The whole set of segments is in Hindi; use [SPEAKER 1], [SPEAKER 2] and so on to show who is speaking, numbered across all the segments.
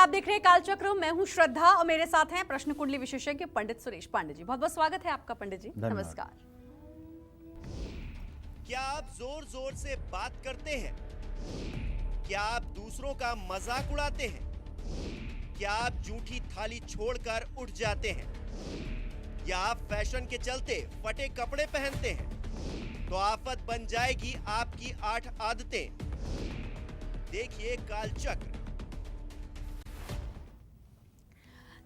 [SPEAKER 1] आप देख रहे हैं कालचक्र। मैं हूं श्रद्धा और मेरे साथ हैं प्रश्न कुंडली विशेषज्ञ पंडित सुरेश पांडे जी। बहुत बहुत स्वागत है आपका पंडित जी। नमस्कार।
[SPEAKER 2] क्या आप जोर जोर से बात करते हैं? क्या आप दूसरों का मजाक उड़ाते हैं? क्या आप जूठी थाली छोड़कर उठ जाते हैं? या आप फैशन के चलते फटे कपड़े पहनते हैं? तो आफत बन जाएगी आपकी 8 आदतें। देखिए कालचक्र।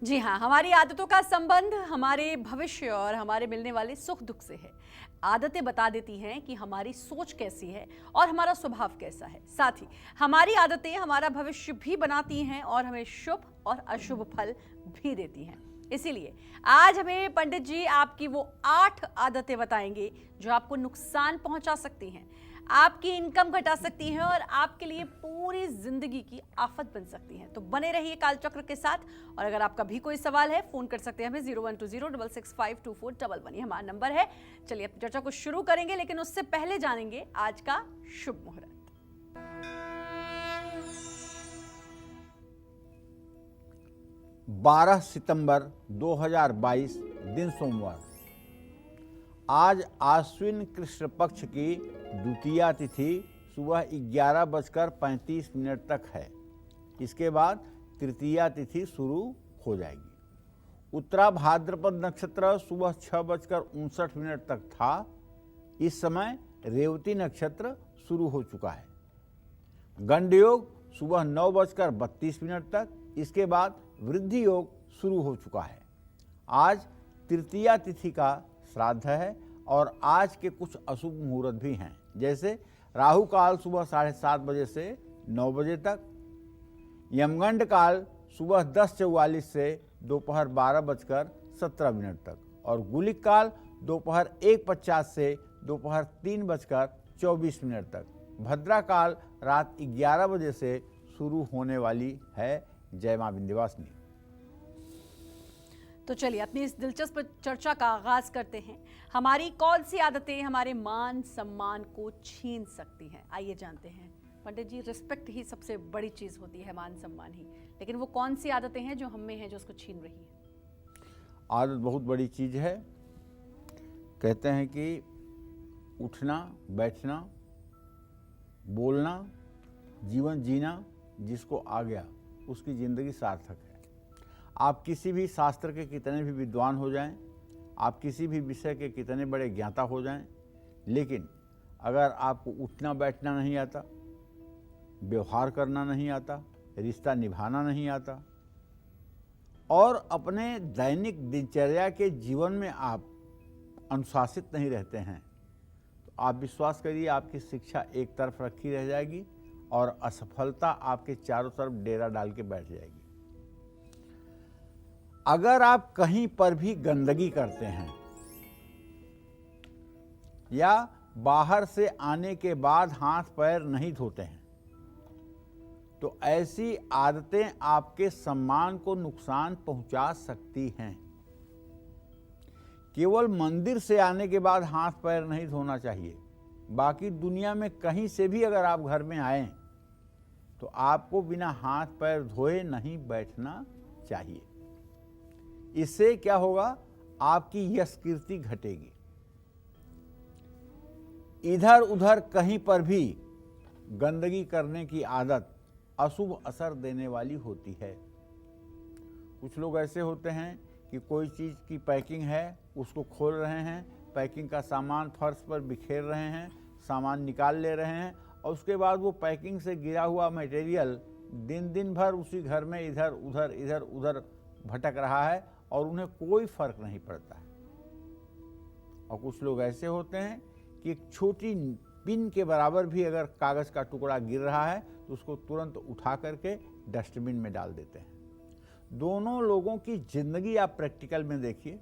[SPEAKER 1] जी हाँ, हमारी आदतों का संबंध हमारे भविष्य और हमारे मिलने वाले सुख दुख से है। आदतें बता देती हैं कि हमारी सोच कैसी है और हमारा स्वभाव कैसा है। साथ ही हमारी आदतें हमारा भविष्य भी बनाती हैं और हमें शुभ और अशुभ फल भी देती हैं। इसीलिए आज हमें पंडित जी आपकी वो 8 आदतें बताएंगे जो आपको नुकसान पहुंचा सकती हैं, आपकी इनकम घटा सकती हैं और आपके लिए पूरी जिंदगी की आफत बन सकती हैं। तो बने रहिए कालचक्र के साथ। और अगर आपका भी कोई सवाल है, फोन कर सकते हैं हमें 012066524111। ये हमारा नंबर है। चलिए अब चर्चा को शुरू करेंगे, लेकिन उससे पहले जानेंगे आज का शुभ मुहूर्त।
[SPEAKER 3] 12 सितंबर 2022 दिन सोमवार। आज आश्विन कृष्ण पक्ष की द्वितीया तिथि सुबह 11:35 तक है। इसके बाद तृतीया तिथि शुरू हो जाएगी। उत्तरा भाद्रपद नक्षत्र सुबह 6:59 तक था। इस समय रेवती नक्षत्र शुरू हो चुका है। गंड योग सुबह 9:32 तक, इसके बाद वृद्धि योग शुरू हो चुका है। आज तृतीया तिथि का श्राद्ध है और आज के कुछ अशुभ मुहूर्त भी हैं, जैसे राहु काल सुबह 7:30 बजे से 9 बजे तक, यमगंड काल सुबह 10:44 से दोपहर 12:17 तक और गुलिक काल दोपहर 1:50 से दोपहर 3:24 तक। भद्रा काल रात 11 बजे से शुरू होने वाली है। जय मां विंध्यवासिनी।
[SPEAKER 1] तो चलिए अपनी इस दिलचस्प चर्चा का आगाज करते हैं। हमारी कौन सी आदतें हमारे मान सम्मान को छीन सकती हैं, आइए जानते हैं। पंडित जी, रिस्पेक्ट ही सबसे बड़ी चीज होती है, मान सम्मान ही, लेकिन वो कौन सी आदतें हैं जो हम में हैं जो उसको छीन रही है?
[SPEAKER 3] आदत बहुत बड़ी चीज है। कहते हैं कि उठना, बैठना, बोलना, जीवन जीना जिसको आ गया उसकी जिंदगी सार्थक है। आप किसी भी शास्त्र के कितने भी विद्वान हो जाएं, आप किसी भी विषय के कितने बड़े ज्ञाता हो जाएं, लेकिन अगर आपको उठना बैठना नहीं आता, व्यवहार करना नहीं आता, रिश्ता निभाना नहीं आता और अपने दैनिक दिनचर्या के जीवन में आप अनुशासित नहीं रहते हैं, तो आप विश्वास करिए आपकी शिक्षा एक तरफ रखी रह जाएगी और असफलता आपके चारों तरफ डेरा डाल के बैठ जाएगी। अगर आप कहीं पर भी गंदगी करते हैं या बाहर से आने के बाद हाथ पैर नहीं धोते हैं, तो ऐसी आदतें आपके सम्मान को नुकसान पहुंचा सकती हैं। केवल मंदिर से आने के बाद हाथ पैर नहीं धोना चाहिए। बाकी दुनिया में कहीं से भी अगर आप घर में आए तो आपको बिना हाथ पैर धोए नहीं बैठना चाहिए। इससे क्या होगा, आपकी यश कीर्ति घटेगी। इधर उधर कहीं पर भी गंदगी करने की आदत अशुभ असर देने वाली होती है। कुछ लोग ऐसे होते हैं कि कोई चीज़ की पैकिंग है, उसको खोल रहे हैं, पैकिंग का सामान फर्श पर बिखेर रहे हैं, सामान निकाल ले रहे हैं और उसके बाद वो पैकिंग से गिरा हुआ मटेरियल दिन भर उसी घर में इधर उधर भटक रहा है और उन्हें कोई फर्क नहीं पड़ता है। और कुछ लोग ऐसे होते हैं कि एक छोटी पिन के बराबर भी अगर कागज का टुकड़ा गिर रहा है तो उसको तुरंत उठा करके डस्टबिन में डाल देते हैं। दोनों लोगों की जिंदगी आप प्रैक्टिकल में देखिए।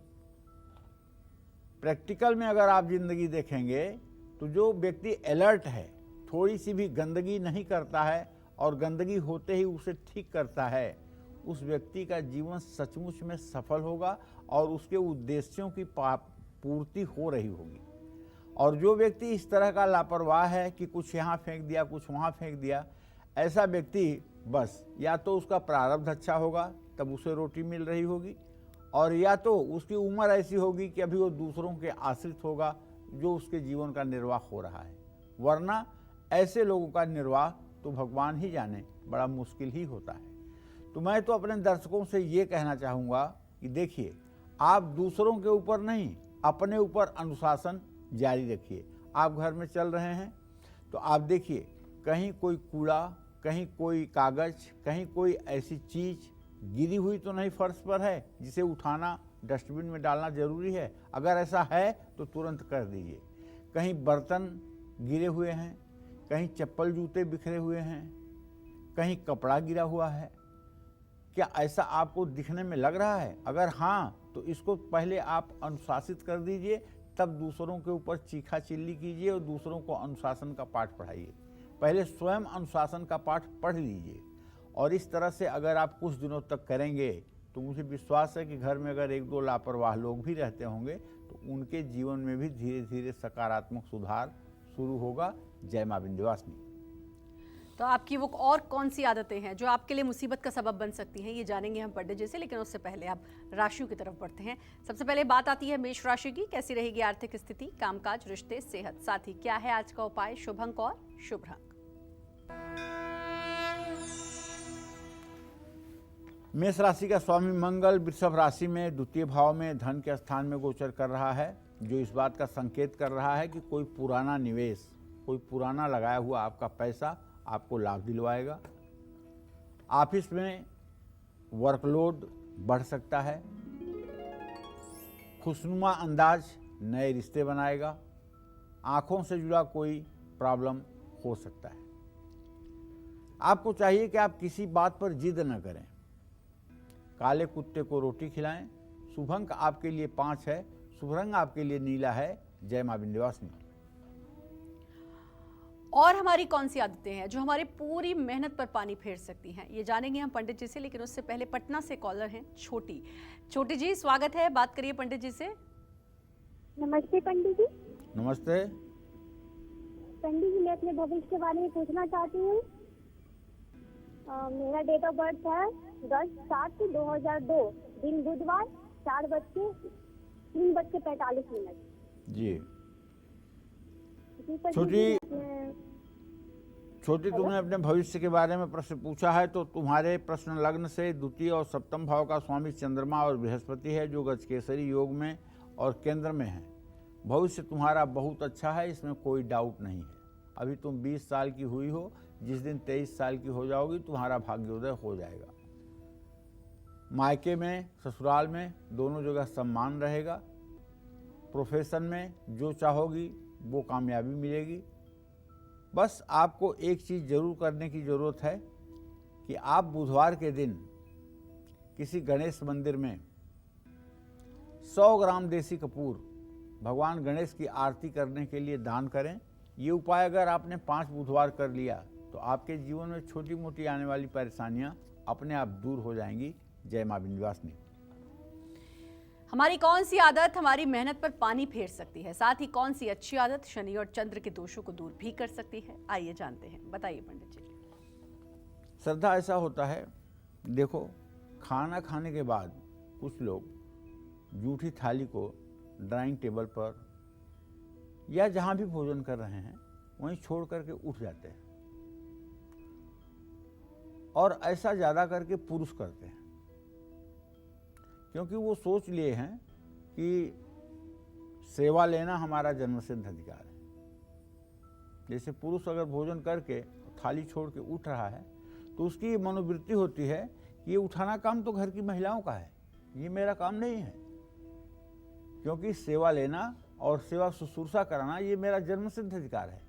[SPEAKER 3] प्रैक्टिकल में अगर आप जिंदगी देखेंगे तो जो व्यक्ति अलर्ट है, थोड़ी सी भी गंदगी नहीं करता है और गंदगी होते ही उसे ठीक करता है, उस व्यक्ति का जीवन सचमुच में सफल होगा और उसके उद्देश्यों की पूर्ति हो रही होगी। और जो व्यक्ति इस तरह का लापरवाह है कि कुछ यहाँ फेंक दिया, कुछ वहाँ फेंक दिया, ऐसा व्यक्ति बस या तो उसका प्रारब्ध अच्छा होगा तब उसे रोटी मिल रही होगी, और या तो उसकी उम्र ऐसी होगी कि अभी वो दूसरों के आश्रित होगा जो उसके जीवन का निर्वाह हो रहा है। वरना ऐसे लोगों का निर्वाह तो भगवान ही जाने, बड़ा मुश्किल ही होता है। तो मैं तो अपने दर्शकों से ये कहना चाहूँगा कि देखिए, आप दूसरों के ऊपर नहीं, अपने ऊपर अनुशासन जारी रखिए। आप घर में चल रहे हैं तो आप देखिए, कहीं कोई कूड़ा, कहीं कोई कागज, कहीं कोई ऐसी चीज़ गिरी हुई तो नहीं फर्श पर है जिसे उठाना, डस्टबिन में डालना जरूरी है। अगर ऐसा है तो तुरंत कर दीजिए। कहीं बर्तन गिरे हुए हैं, कहीं चप्पल जूते बिखरे हुए हैं, कहीं कपड़ा गिरा हुआ है, क्या ऐसा आपको दिखने में लग रहा है? अगर हाँ, तो इसको पहले आप अनुशासित कर दीजिए, तब दूसरों के ऊपर चीखा चिल्ली कीजिए और दूसरों को अनुशासन का पाठ पढ़ाइए। पहले स्वयं अनुशासन का पाठ पढ़ लीजिए, और इस तरह से अगर आप कुछ दिनों तक करेंगे तो मुझे विश्वास है कि घर में अगर एक दो लापरवाह लोग भी रहते होंगे तो उनके जीवन में भी धीरे धीरे सकारात्मक सुधार शुरू होगा। जय मां विंध्यवासिनी।
[SPEAKER 1] तो आपकी वो और कौन सी आदतें हैं जो आपके लिए मुसीबत का सबब बन सकती हैं, ये जानेंगे हम पंडित जी से। लेकिन उससे पहले आप राशियों की तरफ बढ़ते हैं। सबसे पहले बात आती है मेष राशि की। कैसी रहेगी आर्थिक स्थिति, कामकाज, रिश्ते, सेहत, साथ ही क्या है आज का उपाय, शुभ अंक और शुभ रंग?
[SPEAKER 3] मेष राशि का स्वामी मंगल वृषभ राशि में द्वितीय भाव में धन के स्थान में गोचर कर रहा है, जो इस बात का संकेत कर रहा है कि कोई पुराना निवेश, कोई पुराना लगाया हुआ आपका पैसा आपको लाभ दिलवाएगा। ऑफिस में वर्कलोड बढ़ सकता है। खुशनुमा अंदाज नए रिश्ते बनाएगा। आंखों से जुड़ा कोई प्रॉब्लम हो सकता है। आपको चाहिए कि आप किसी बात पर जिद न करें। काले कुत्ते को रोटी खिलाएं। शुभ अंक आपके लिए 5 है। शुभ रंग आपके लिए नीला है। जय मां विंध्यवासिनी।
[SPEAKER 1] और हमारी कौन सी आदतें हैं जो हमारी पूरी मेहनत पर पानी फेर सकती हैं, ये जानेंगे हम पंडित जी से। लेकिन उससे पहले पटना से कॉलर हैं छोटी। छोटी जी, स्वागत है, बात करिए पंडित जी से।
[SPEAKER 4] नमस्ते पंडित जी।
[SPEAKER 3] नमस्ते।
[SPEAKER 4] पंडित जी, मैं अपने भविष्य के बारे में पूछना चाहती हूँ। मेरा डेट ऑफ बर्थ है 10/7/2002, दिन बुधवार, 4:03:45।
[SPEAKER 3] जी
[SPEAKER 4] जी पंडित
[SPEAKER 3] छोटी,
[SPEAKER 4] जी,
[SPEAKER 3] तुमने अपने भविष्य के बारे में प्रश्न पूछा है, तो तुम्हारे प्रश्न लग्न से द्वितीय और सप्तम भाव का स्वामी चंद्रमा और बृहस्पति है, जो गजकेसरी योग में और केंद्र में है। भविष्य तुम्हारा बहुत अच्छा है, इसमें कोई डाउट नहीं है। अभी तुम 20 साल की हुई हो, जिस दिन 23 साल की हो जाओगी तुम्हारा भाग्योदय हो जाएगा। मायके में, ससुराल में, दोनों जगह सम्मान रहेगा। प्रोफेशन में जो चाहोगी वो कामयाबी मिलेगी। बस आपको एक चीज़ जरूर करने की ज़रूरत है कि आप बुधवार के दिन किसी गणेश मंदिर में 100 ग्राम देसी कपूर भगवान गणेश की आरती करने के लिए दान करें। ये उपाय अगर आपने 5 बुधवार कर लिया तो आपके जीवन में छोटी मोटी आने वाली परेशानियां अपने आप दूर हो जाएंगी। जय मां विंध्यवासिनी।
[SPEAKER 1] हमारी कौन सी आदत हमारी मेहनत पर पानी फेर सकती है, साथ ही कौन सी अच्छी आदत शनि और चंद्र के दोषों को दूर भी कर सकती है, आइए जानते हैं। बताइए पंडित जी।
[SPEAKER 3] श्रद्धा, ऐसा होता है, देखो, खाना खाने के बाद कुछ लोग जूठी थाली को ड्राइंग टेबल पर या जहां भी भोजन कर रहे हैं वहीं छोड़ करके उठ जाते हैं, और ऐसा ज़्यादा करके पुरुष करते हैं, क्योंकि वो सोच लिए हैं कि सेवा लेना हमारा जन्मसिद्ध अधिकार है। जैसे पुरुष अगर भोजन करके थाली छोड़ के उठ रहा है तो उसकी ये मनोवृत्ति होती है कि ये उठाना काम तो घर की महिलाओं का है, ये मेरा काम नहीं है, क्योंकि सेवा लेना और सेवा शुश्रूषा कराना ये मेरा जन्मसिद्ध अधिकार है।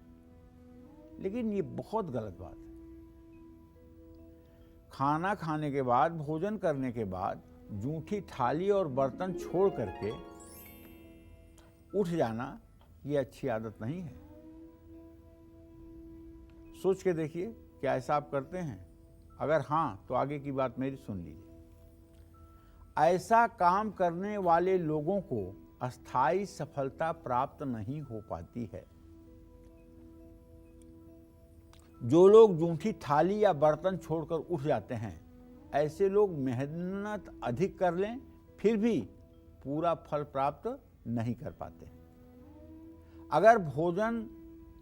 [SPEAKER 3] लेकिन ये बहुत गलत बात है। खाना खाने के बाद, भोजन करने के बाद जूठी थाली और बर्तन छोड़ करके उठ जाना ये अच्छी आदत नहीं है। सोच के देखिए, क्या ऐसा आप करते हैं? अगर हाँ, तो आगे की बात मेरी सुन लीजिए। ऐसा काम करने वाले लोगों को अस्थायी सफलता प्राप्त नहीं हो पाती है। जो लोग जूठी थाली या बर्तन छोड़कर उठ जाते हैं, ऐसे लोग मेहनत अधिक कर लें फिर भी पूरा फल प्राप्त नहीं कर पाते। अगर भोजन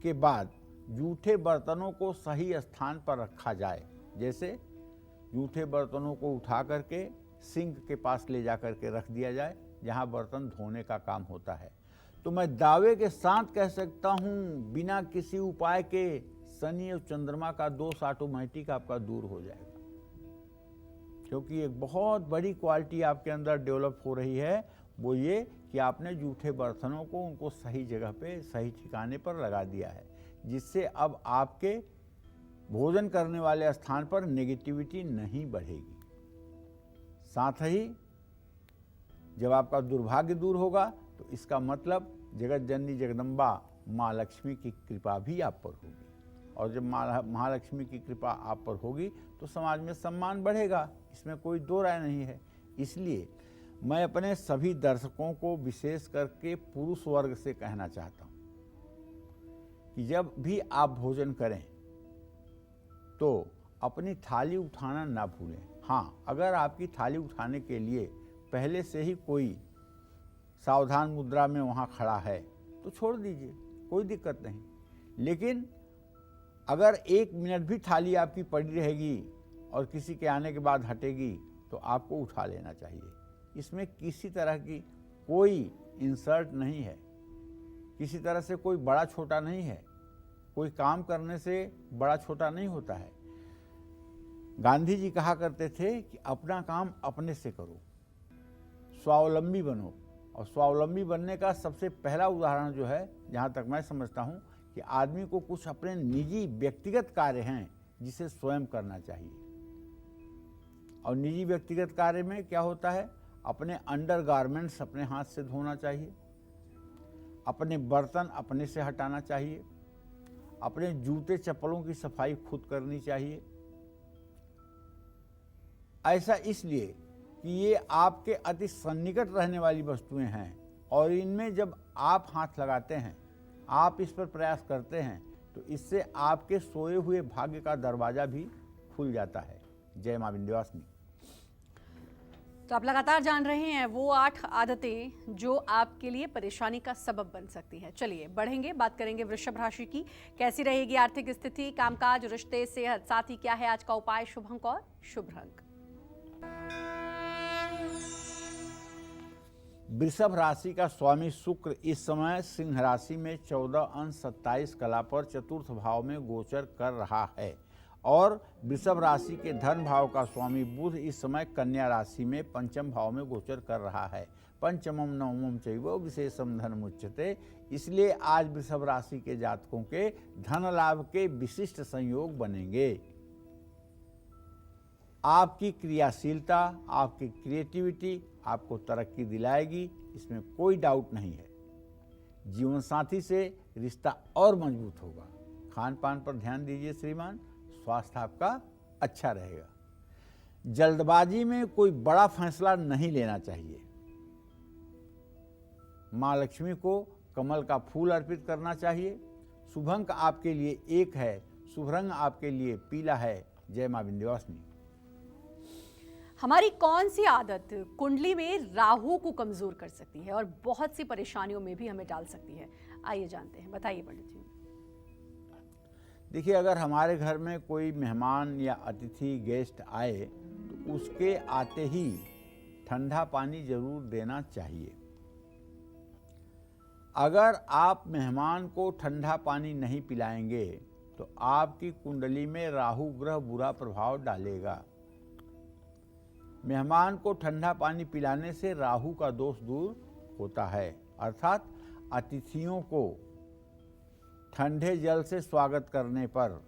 [SPEAKER 3] के बाद जूठे बर्तनों को सही स्थान पर रखा जाए, जैसे जूठे बर्तनों को उठा करके सिंक के पास ले जा करके रख दिया जाए जहां बर्तन धोने का काम होता है, तो मैं दावे के साथ कह सकता हूं बिना किसी उपाय के शनि और चंद्रमा का दोष ऑटोमेटिक आपका दूर हो जाएगा। क्योंकि एक बहुत बड़ी क्वालिटी आपके अंदर डेवलप हो रही है, वो ये कि आपने जूठे बर्तनों को उनको सही जगह पे सही ठिकाने पर लगा दिया है, जिससे अब आपके भोजन करने वाले स्थान पर नेगेटिविटी नहीं बढ़ेगी। साथ ही जब आपका दुर्भाग्य दूर होगा तो इसका मतलब जगत जननी जगदम्बा माँ लक्ष्मी की कृपा भी आप पर होगी, और जब महालक्ष्मी की कृपा आप पर होगी तो समाज में सम्मान बढ़ेगा, इसमें कोई दो राय नहीं है। इसलिए मैं अपने सभी दर्शकों को विशेष करके पुरुष वर्ग से कहना चाहता हूँ कि जब भी आप भोजन करें तो अपनी थाली उठाना ना भूलें। हाँ, अगर आपकी थाली उठाने के लिए पहले से ही कोई सावधान मुद्रा में वहाँ खड़ा है तो छोड़ दीजिए, कोई दिक्कत नहीं। लेकिन अगर 1 मिनट भी थाली आपकी पड़ी रहेगी और किसी के आने के बाद हटेगी तो आपको उठा लेना चाहिए। इसमें किसी तरह की कोई इंसल्ट नहीं है, किसी तरह से कोई बड़ा छोटा नहीं है, कोई काम करने से बड़ा छोटा नहीं होता है। गांधी जी कहा करते थे कि अपना काम अपने से करो, स्वावलंबी बनो। और स्वावलंबी बनने का सबसे पहला उदाहरण जो है, जहाँ तक मैं समझता हूँ, कि आदमी को कुछ अपने निजी व्यक्तिगत कार्य हैं जिसे स्वयं करना चाहिए। और निजी व्यक्तिगत कार्य में क्या होता है, अपने अंडरगारमेंट्स अपने हाथ से धोना चाहिए, अपने बर्तन अपने से हटाना चाहिए, अपने जूते चप्पलों की सफाई खुद करनी चाहिए। ऐसा इसलिए कि ये आपके अति सन्निकट रहने वाली वस्तुएं हैं, और इनमें जब आप हाथ लगाते हैं, आप इस पर प्रयास करते हैं, तो इससे आपके सोए हुए भाग्य का दरवाजा भी खुल जाता है। जय मां विंध्यवासिनी।
[SPEAKER 1] तो आप लगातार जान रहे हैं वो 8 आदतें जो आपके लिए परेशानी का सबब बन सकती हैं। चलिए बढ़ेंगे, बात करेंगे वृषभ राशि की। कैसी रहेगी आर्थिक स्थिति, कामकाज, रिश्ते, सेहत, साथ ही क्या है आज का उपाय, शुभ अंक और शुभ रंग।
[SPEAKER 3] वृषभ राशि का स्वामी शुक्र इस समय सिंह राशि में 14 अंश 27 कला पर चतुर्थ भाव में गोचर कर रहा है, और वृषभ राशि के धन भाव का स्वामी बुध इस समय कन्या राशि में पंचम भाव में गोचर कर रहा है। पंचमम नवमम चैव विशेषम धन मुच्यते। इसलिए आज वृषभ राशि के जातकों के धन लाभ के विशिष्ट संयोग बनेंगे। आपकी क्रियाशीलता, आपकी क्रिएटिविटी आपको तरक्की दिलाएगी, इसमें कोई डाउट नहीं है। जीवन साथी से रिश्ता और मजबूत होगा। खान पान पर ध्यान दीजिए श्रीमान, स्वास्थ्य आपका अच्छा रहेगा। जल्दबाजी में कोई बड़ा फैसला नहीं लेना चाहिए। माँ लक्ष्मी को कमल का फूल अर्पित करना चाहिए। शुभ अंक आपके लिए 1 है, शुभ रंग आपके लिए पीला है। जय मां विंध्यवासिनी।
[SPEAKER 1] हमारी कौन सी आदत कुंडली में राहु को कमजोर कर सकती है और बहुत सी परेशानियों में भी हमें डाल सकती है, आइए जानते हैं। बताइए पंडित जी।
[SPEAKER 3] देखिए, अगर हमारे घर में कोई मेहमान या अतिथि गेस्ट आए तो उसके आते ही ठंडा पानी जरूर देना चाहिए। अगर आप मेहमान को ठंडा पानी नहीं पिलाएंगे तो आपकी कुंडली में राहु ग्रह बुरा प्रभाव डालेगा। मेहमान को ठंडा पानी पिलाने से राहु का दोष दूर होता है, अर्थात अतिथियों को ठंडे जल से स्वागत करने पर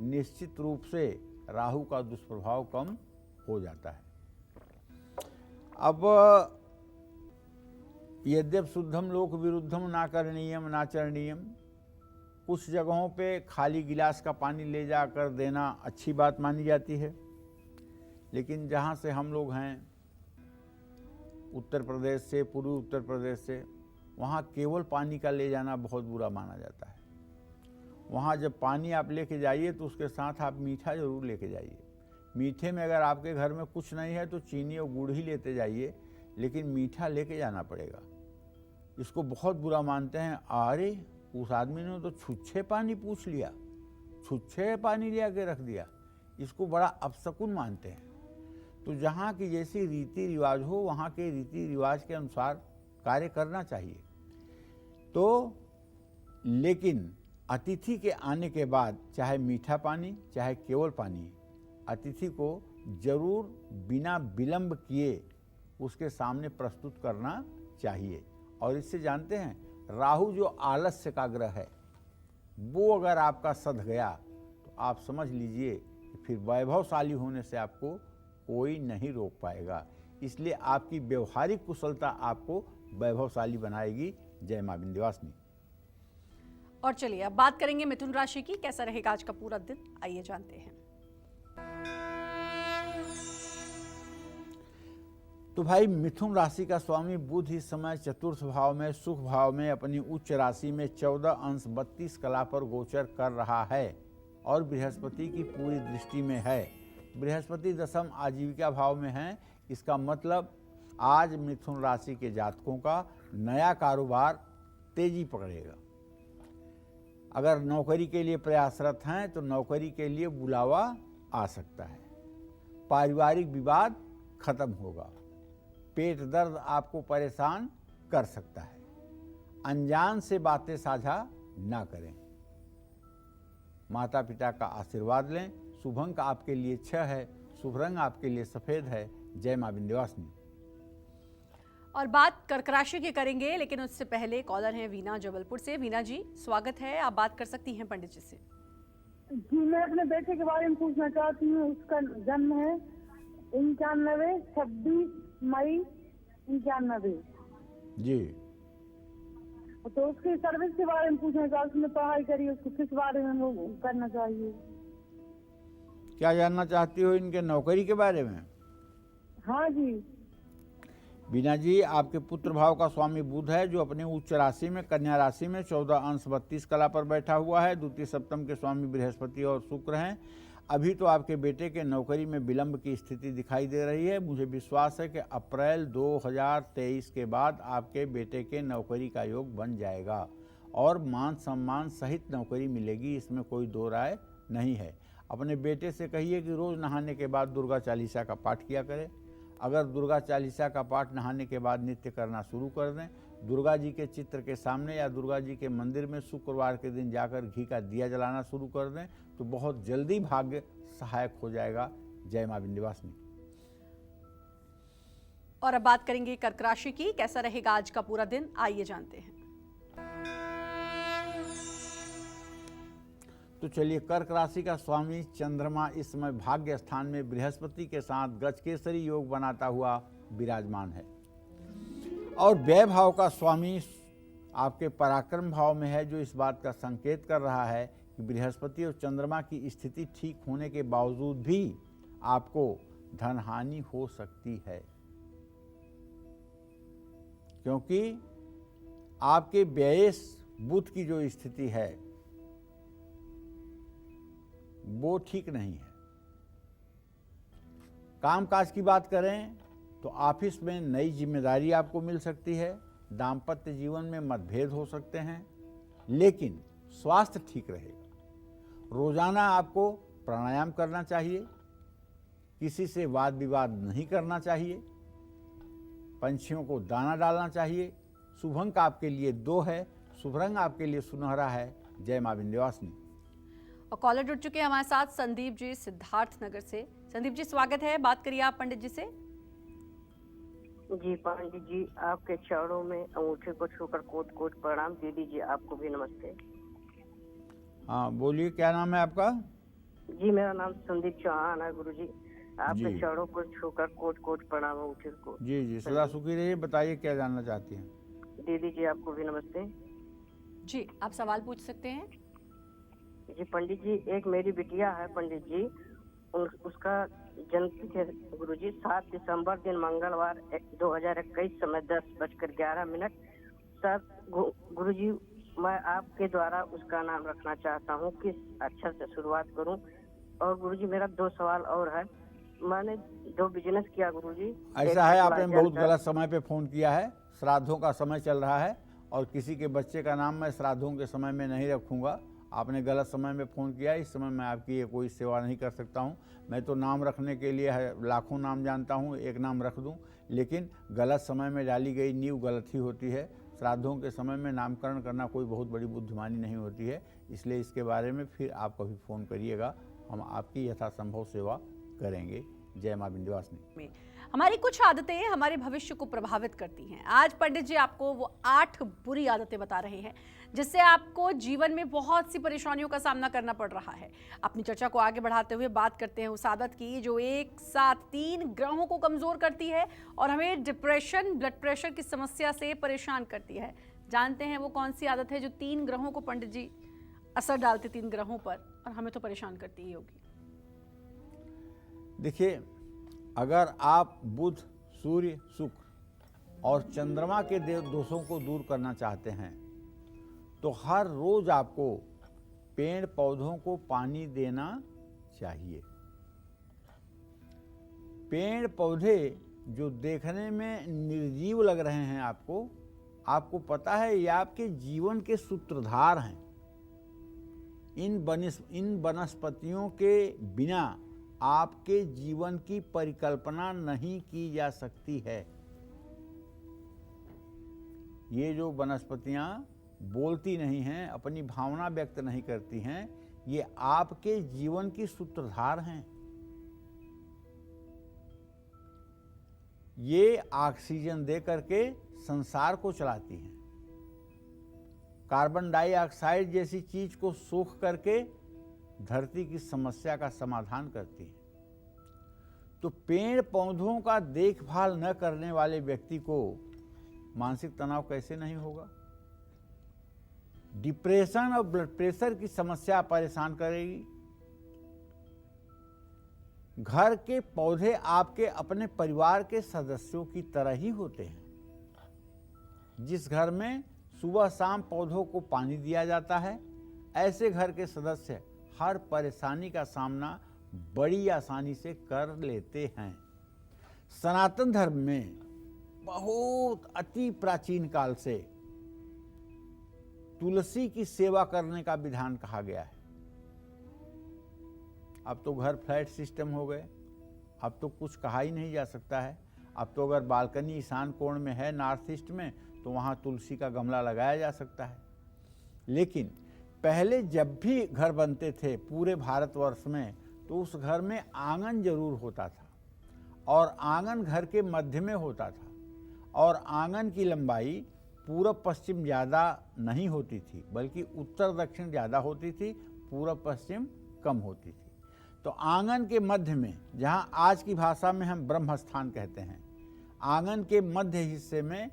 [SPEAKER 3] निश्चित रूप से राहु का दुष्प्रभाव कम हो जाता है। अब यद्यप शुद्धम लोक विरुद्धम ना करणीयम नाचरणीयम, कुछ जगहों पे खाली गिलास का पानी ले जाकर देना अच्छी बात मानी जाती है, लेकिन जहाँ से हम लोग हैं उत्तर प्रदेश से, पूर्वी उत्तर प्रदेश से, वहाँ केवल पानी का ले जाना बहुत बुरा माना जाता है। वहाँ जब पानी आप लेके जाइए तो उसके साथ आप मीठा जरूर लेके जाइए। मीठे में अगर आपके घर में कुछ नहीं है तो चीनी और गुड़ ही लेते जाइए, लेकिन मीठा लेके जाना पड़ेगा। इसको बहुत बुरा मानते हैं, अरे उस आदमी ने तो छुच्छे पानी पूछ लिया, छुच्छे पानी लिया के रख दिया, इसको बड़ा अपशकुन मानते हैं। तो जहाँ की जैसी रीति रिवाज हो वहाँ के रीति रिवाज के अनुसार कार्य करना चाहिए। तो लेकिन अतिथि के आने के बाद चाहे मीठा पानी चाहे केवल पानी, अतिथि को जरूर बिना विलंब किए उसके सामने प्रस्तुत करना चाहिए। और इससे जानते हैं, राहु जो आलस्य का ग्रह है वो अगर आपका सध गया तो आप समझ लीजिए कि फिर वैभवशाली होने से आपको कोई नहीं रोक पाएगा। इसलिए आपकी व्यवहारिक कुशलता आपको वैभवशाली बनाएगी। जय मां विंध्यवासिनी।
[SPEAKER 1] और चलिए अब बात करेंगे मिथुन राशि की, कैसा रहेगा आज का पूरा दिन, आइए जानते हैं।
[SPEAKER 3] तो भाई मिथुन राशि का स्वामी बुध इस समय चतुर्थ भाव में सुख भाव में अपनी उच्च राशि में 14 अंश 32 कला पर गोचर कर रहा है और बृहस्पति की पूरी दृष्टि में है। बृहस्पति दशम आजीविका भाव में है। इसका मतलब आज मिथुन राशि के जातकों का नया कारोबार तेजी पकड़ेगा। अगर नौकरी के लिए प्रयासरत हैं तो नौकरी के लिए बुलावा आ सकता है। पारिवारिक विवाद खत्म होगा। पेट दर्द आपको परेशान कर सकता है। अनजान से बातें साझा ना करें। माता पिता का आशीर्वाद लें। शुभ अंक आपके लिए 6 है। शुभ रंग आपके लिए सफेद है। जय मां विंध्यवासिनी।
[SPEAKER 1] और बात कर्क राशि की करेंगे, लेकिन उससे पहले कॉलर हैं वीना जबलपुर से। वीना जी स्वागत है, आप बात कर सकती हैं पंडित जी से।
[SPEAKER 5] जी मैं अपने बेटे के बारे में पूछना चाहती हूँ। उसका जन्म है 95 26 मई 95।
[SPEAKER 3] जी
[SPEAKER 5] तो उसकी सर्विस के बारे में पूछना चाहती हूँ। उसने पढ़ाई करी, उसको किस बारे में वो करना चाहिए?
[SPEAKER 3] क्या जानना चाहती हो इनके नौकरी के बारे में?
[SPEAKER 5] हाँ जी।
[SPEAKER 3] बीना जी, आपके पुत्र भाव का स्वामी बुध है जो अपने उच्च राशि में कन्या राशि में 14 अंश 32 कला पर बैठा हुआ है। द्वितीय सप्तम के स्वामी बृहस्पति और शुक्र हैं। अभी तो आपके बेटे के नौकरी में विलंब की स्थिति दिखाई दे रही है। मुझे विश्वास है कि अप्रैल 2023 के बाद आपके बेटे के नौकरी का योग बन जाएगा और मान सम्मान सहित नौकरी मिलेगी, इसमें कोई दो राय नहीं है। अपने बेटे से कहिए कि रोज़ नहाने के बाद दुर्गा चालीसा का पाठ किया करें। अगर दुर्गा चालीसा का पाठ नहाने के बाद नित्य करना शुरू कर दें, दुर्गा जी के चित्र के सामने या दुर्गा जी के मंदिर में शुक्रवार के दिन जाकर घी का दिया जलाना शुरू कर दें तो बहुत जल्दी भाग्य सहायक हो जाएगा। जय मां विंध्यवासिनी।
[SPEAKER 1] और अब बात करेंगे कर्क राशि की, कैसा रहेगा आज का पूरा दिन, आइए जानते हैं।
[SPEAKER 3] तो चलिए, कर्क राशि का स्वामी चंद्रमा इस समय भाग्य स्थान में बृहस्पति के साथ गजकेसरी योग बनाता हुआ विराजमान है और व्यय भाव का स्वामी आपके पराक्रम भाव में है, जो इस बात का संकेत कर रहा है कि बृहस्पति और चंद्रमा की स्थिति ठीक होने के बावजूद भी आपको धन हानि हो सकती है, क्योंकि आपके व्ययेश बुध की जो स्थिति है वो ठीक नहीं है। कामकाज की बात करें तो ऑफिस में नई जिम्मेदारी आपको मिल सकती है। दाम्पत्य जीवन में मतभेद हो सकते हैं, लेकिन स्वास्थ्य ठीक रहेगा। रोजाना आपको प्राणायाम करना चाहिए। किसी से वाद विवाद नहीं करना चाहिए। पंछियों को दाना डालना चाहिए। शुभ अंक आपके लिए 2 है। शुभ रंग आपके लिए सुनहरा है। जय मां विंध्यवासिनी।
[SPEAKER 1] और कॉलर जुड़ चुके हैं हमारे साथ संदीप जी सिद्धार्थ नगर से। संदीप जी स्वागत है, बात करिए आप पंडित जी से।
[SPEAKER 6] जी पंडित जी, आपके चरणों में अंगूठे को छूकर कोट कोट प्रणाम। दीदी जी आपको भी नमस्ते।
[SPEAKER 3] हाँ बोलिए, क्या नाम है आपका?
[SPEAKER 6] जी मेरा नाम संदीप चौहान है गुरुजी। आपके
[SPEAKER 3] जी।
[SPEAKER 6] चरणों को छूकर कोट कोट प्रणाम अंगूठे को।
[SPEAKER 3] जी जी, सदा सुखी रहिए। बताइए क्या जानना चाहती हैं?
[SPEAKER 6] दीदी जी आपको भी नमस्ते।
[SPEAKER 1] जी आप सवाल पूछ सकते हैं।
[SPEAKER 6] जी पंडित जी, एक मेरी बिटिया है पंडित जी, उसका जन्मतिथि है गुरुजी 7 दिसंबर दिन मंगलवार 2021 समय 10:11 सर गुरुजी मैं आपके द्वारा उसका नाम रखना चाहता हूँ। किस अक्षर से शुरुआत करूँ? और गुरुजी मेरा 2 सवाल और है। मैंने 2 बिजनेस किया गुरुजी।
[SPEAKER 3] ऐसा है, आपने बहुत गलत समय पे फ़ोन किया है। श्राद्धों का समय चल रहा है और किसी के बच्चे का नाम मैं श्राद्धों के समय में नहीं रखूँगा। आपने गलत समय में फ़ोन किया। इस समय मैं आपकी ये कोई सेवा नहीं कर सकता हूँ। मैं तो नाम रखने के लिए लाखों नाम जानता हूँ, एक नाम रख दूँ, लेकिन गलत समय में डाली गई नींव गलत ही होती है। श्राद्धों के समय में नामकरण करना कोई बहुत बड़ी बुद्धिमानी नहीं होती है। इसलिए इसके बारे में फिर आप कभी फ़ोन करिएगा, हम आपकी यथासंभव सेवा करेंगे। जय माँ विंध्यवासिनी।
[SPEAKER 1] में हमारी कुछ आदतें हमारे भविष्य को प्रभावित करती हैं। आज पंडित जी आपको वो 8 बुरी आदतें बता रहे हैं जिससे आपको जीवन में बहुत सी परेशानियों का सामना करना पड़ रहा है। अपनी चर्चा को आगे बढ़ाते हुए बात करते हैं उस आदत की जो एक साथ 3 ग्रहों को कमजोर करती है और हमें डिप्रेशन, ब्लड प्रेशर की समस्या से परेशान करती है। जानते हैं वो कौन सी आदत है जो 3 ग्रहों को पंडित जी असर डालते 3 ग्रहों पर, और हमें तो परेशान करती ही होगी।
[SPEAKER 3] देखिए, अगर आप बुध, सूर्य, शुक्र और चंद्रमा के दोषों को दूर करना चाहते हैं तो हर रोज आपको पेड़ पौधों को पानी देना चाहिए। पेड़ पौधे जो देखने में निर्जीव लग रहे हैं आपको पता है ये आपके जीवन के सूत्रधार हैं। इन वनस्पतियों के बिना आपके जीवन की परिकल्पना नहीं की जा सकती है। ये जो वनस्पतियां बोलती नहीं हैं, अपनी भावना व्यक्त नहीं करती हैं, ये आपके जीवन की सूत्रधार हैं। ये ऑक्सीजन दे करके संसार को चलाती हैं। कार्बन डाइऑक्साइड जैसी चीज को सोख करके धरती की समस्या का समाधान करती है। तो पेड़ पौधों का देखभाल न करने वाले व्यक्ति को मानसिक तनाव कैसे नहीं होगा? डिप्रेशन और ब्लड प्रेशर की समस्या परेशान करेगी। घर के पौधे आपके अपने परिवार के सदस्यों की तरह ही होते हैं। जिस घर में सुबह शाम पौधों को पानी दिया जाता है, ऐसे घर के सदस्य हर परेशानी का सामना बड़ी आसानी से कर लेते हैं। सनातन धर्म में बहुत अति प्राचीन काल से तुलसी की सेवा करने का विधान कहा गया है। अब तो घर फ्लैट सिस्टम हो गए, अब तो कुछ कहा ही नहीं जा सकता है। अब तो अगर बालकनी ईशान कोण में है नॉर्थ ईस्ट में तो वहाँ तुलसी का गमला लगाया जा सकता है। लेकिन पहले जब भी घर बनते थे पूरे भारतवर्ष में तो उस घर में आंगन जरूर होता था और आंगन घर के मध्य में होता था और आंगन की लंबाई पूरब पश्चिम ज़्यादा नहीं होती थी बल्कि उत्तर दक्षिण ज़्यादा होती थी, पूरब पश्चिम कम होती थी। तो आंगन के मध्य में, जहाँ आज की भाषा में हम ब्रह्म स्थान कहते हैं, आंगन के मध्य हिस्से में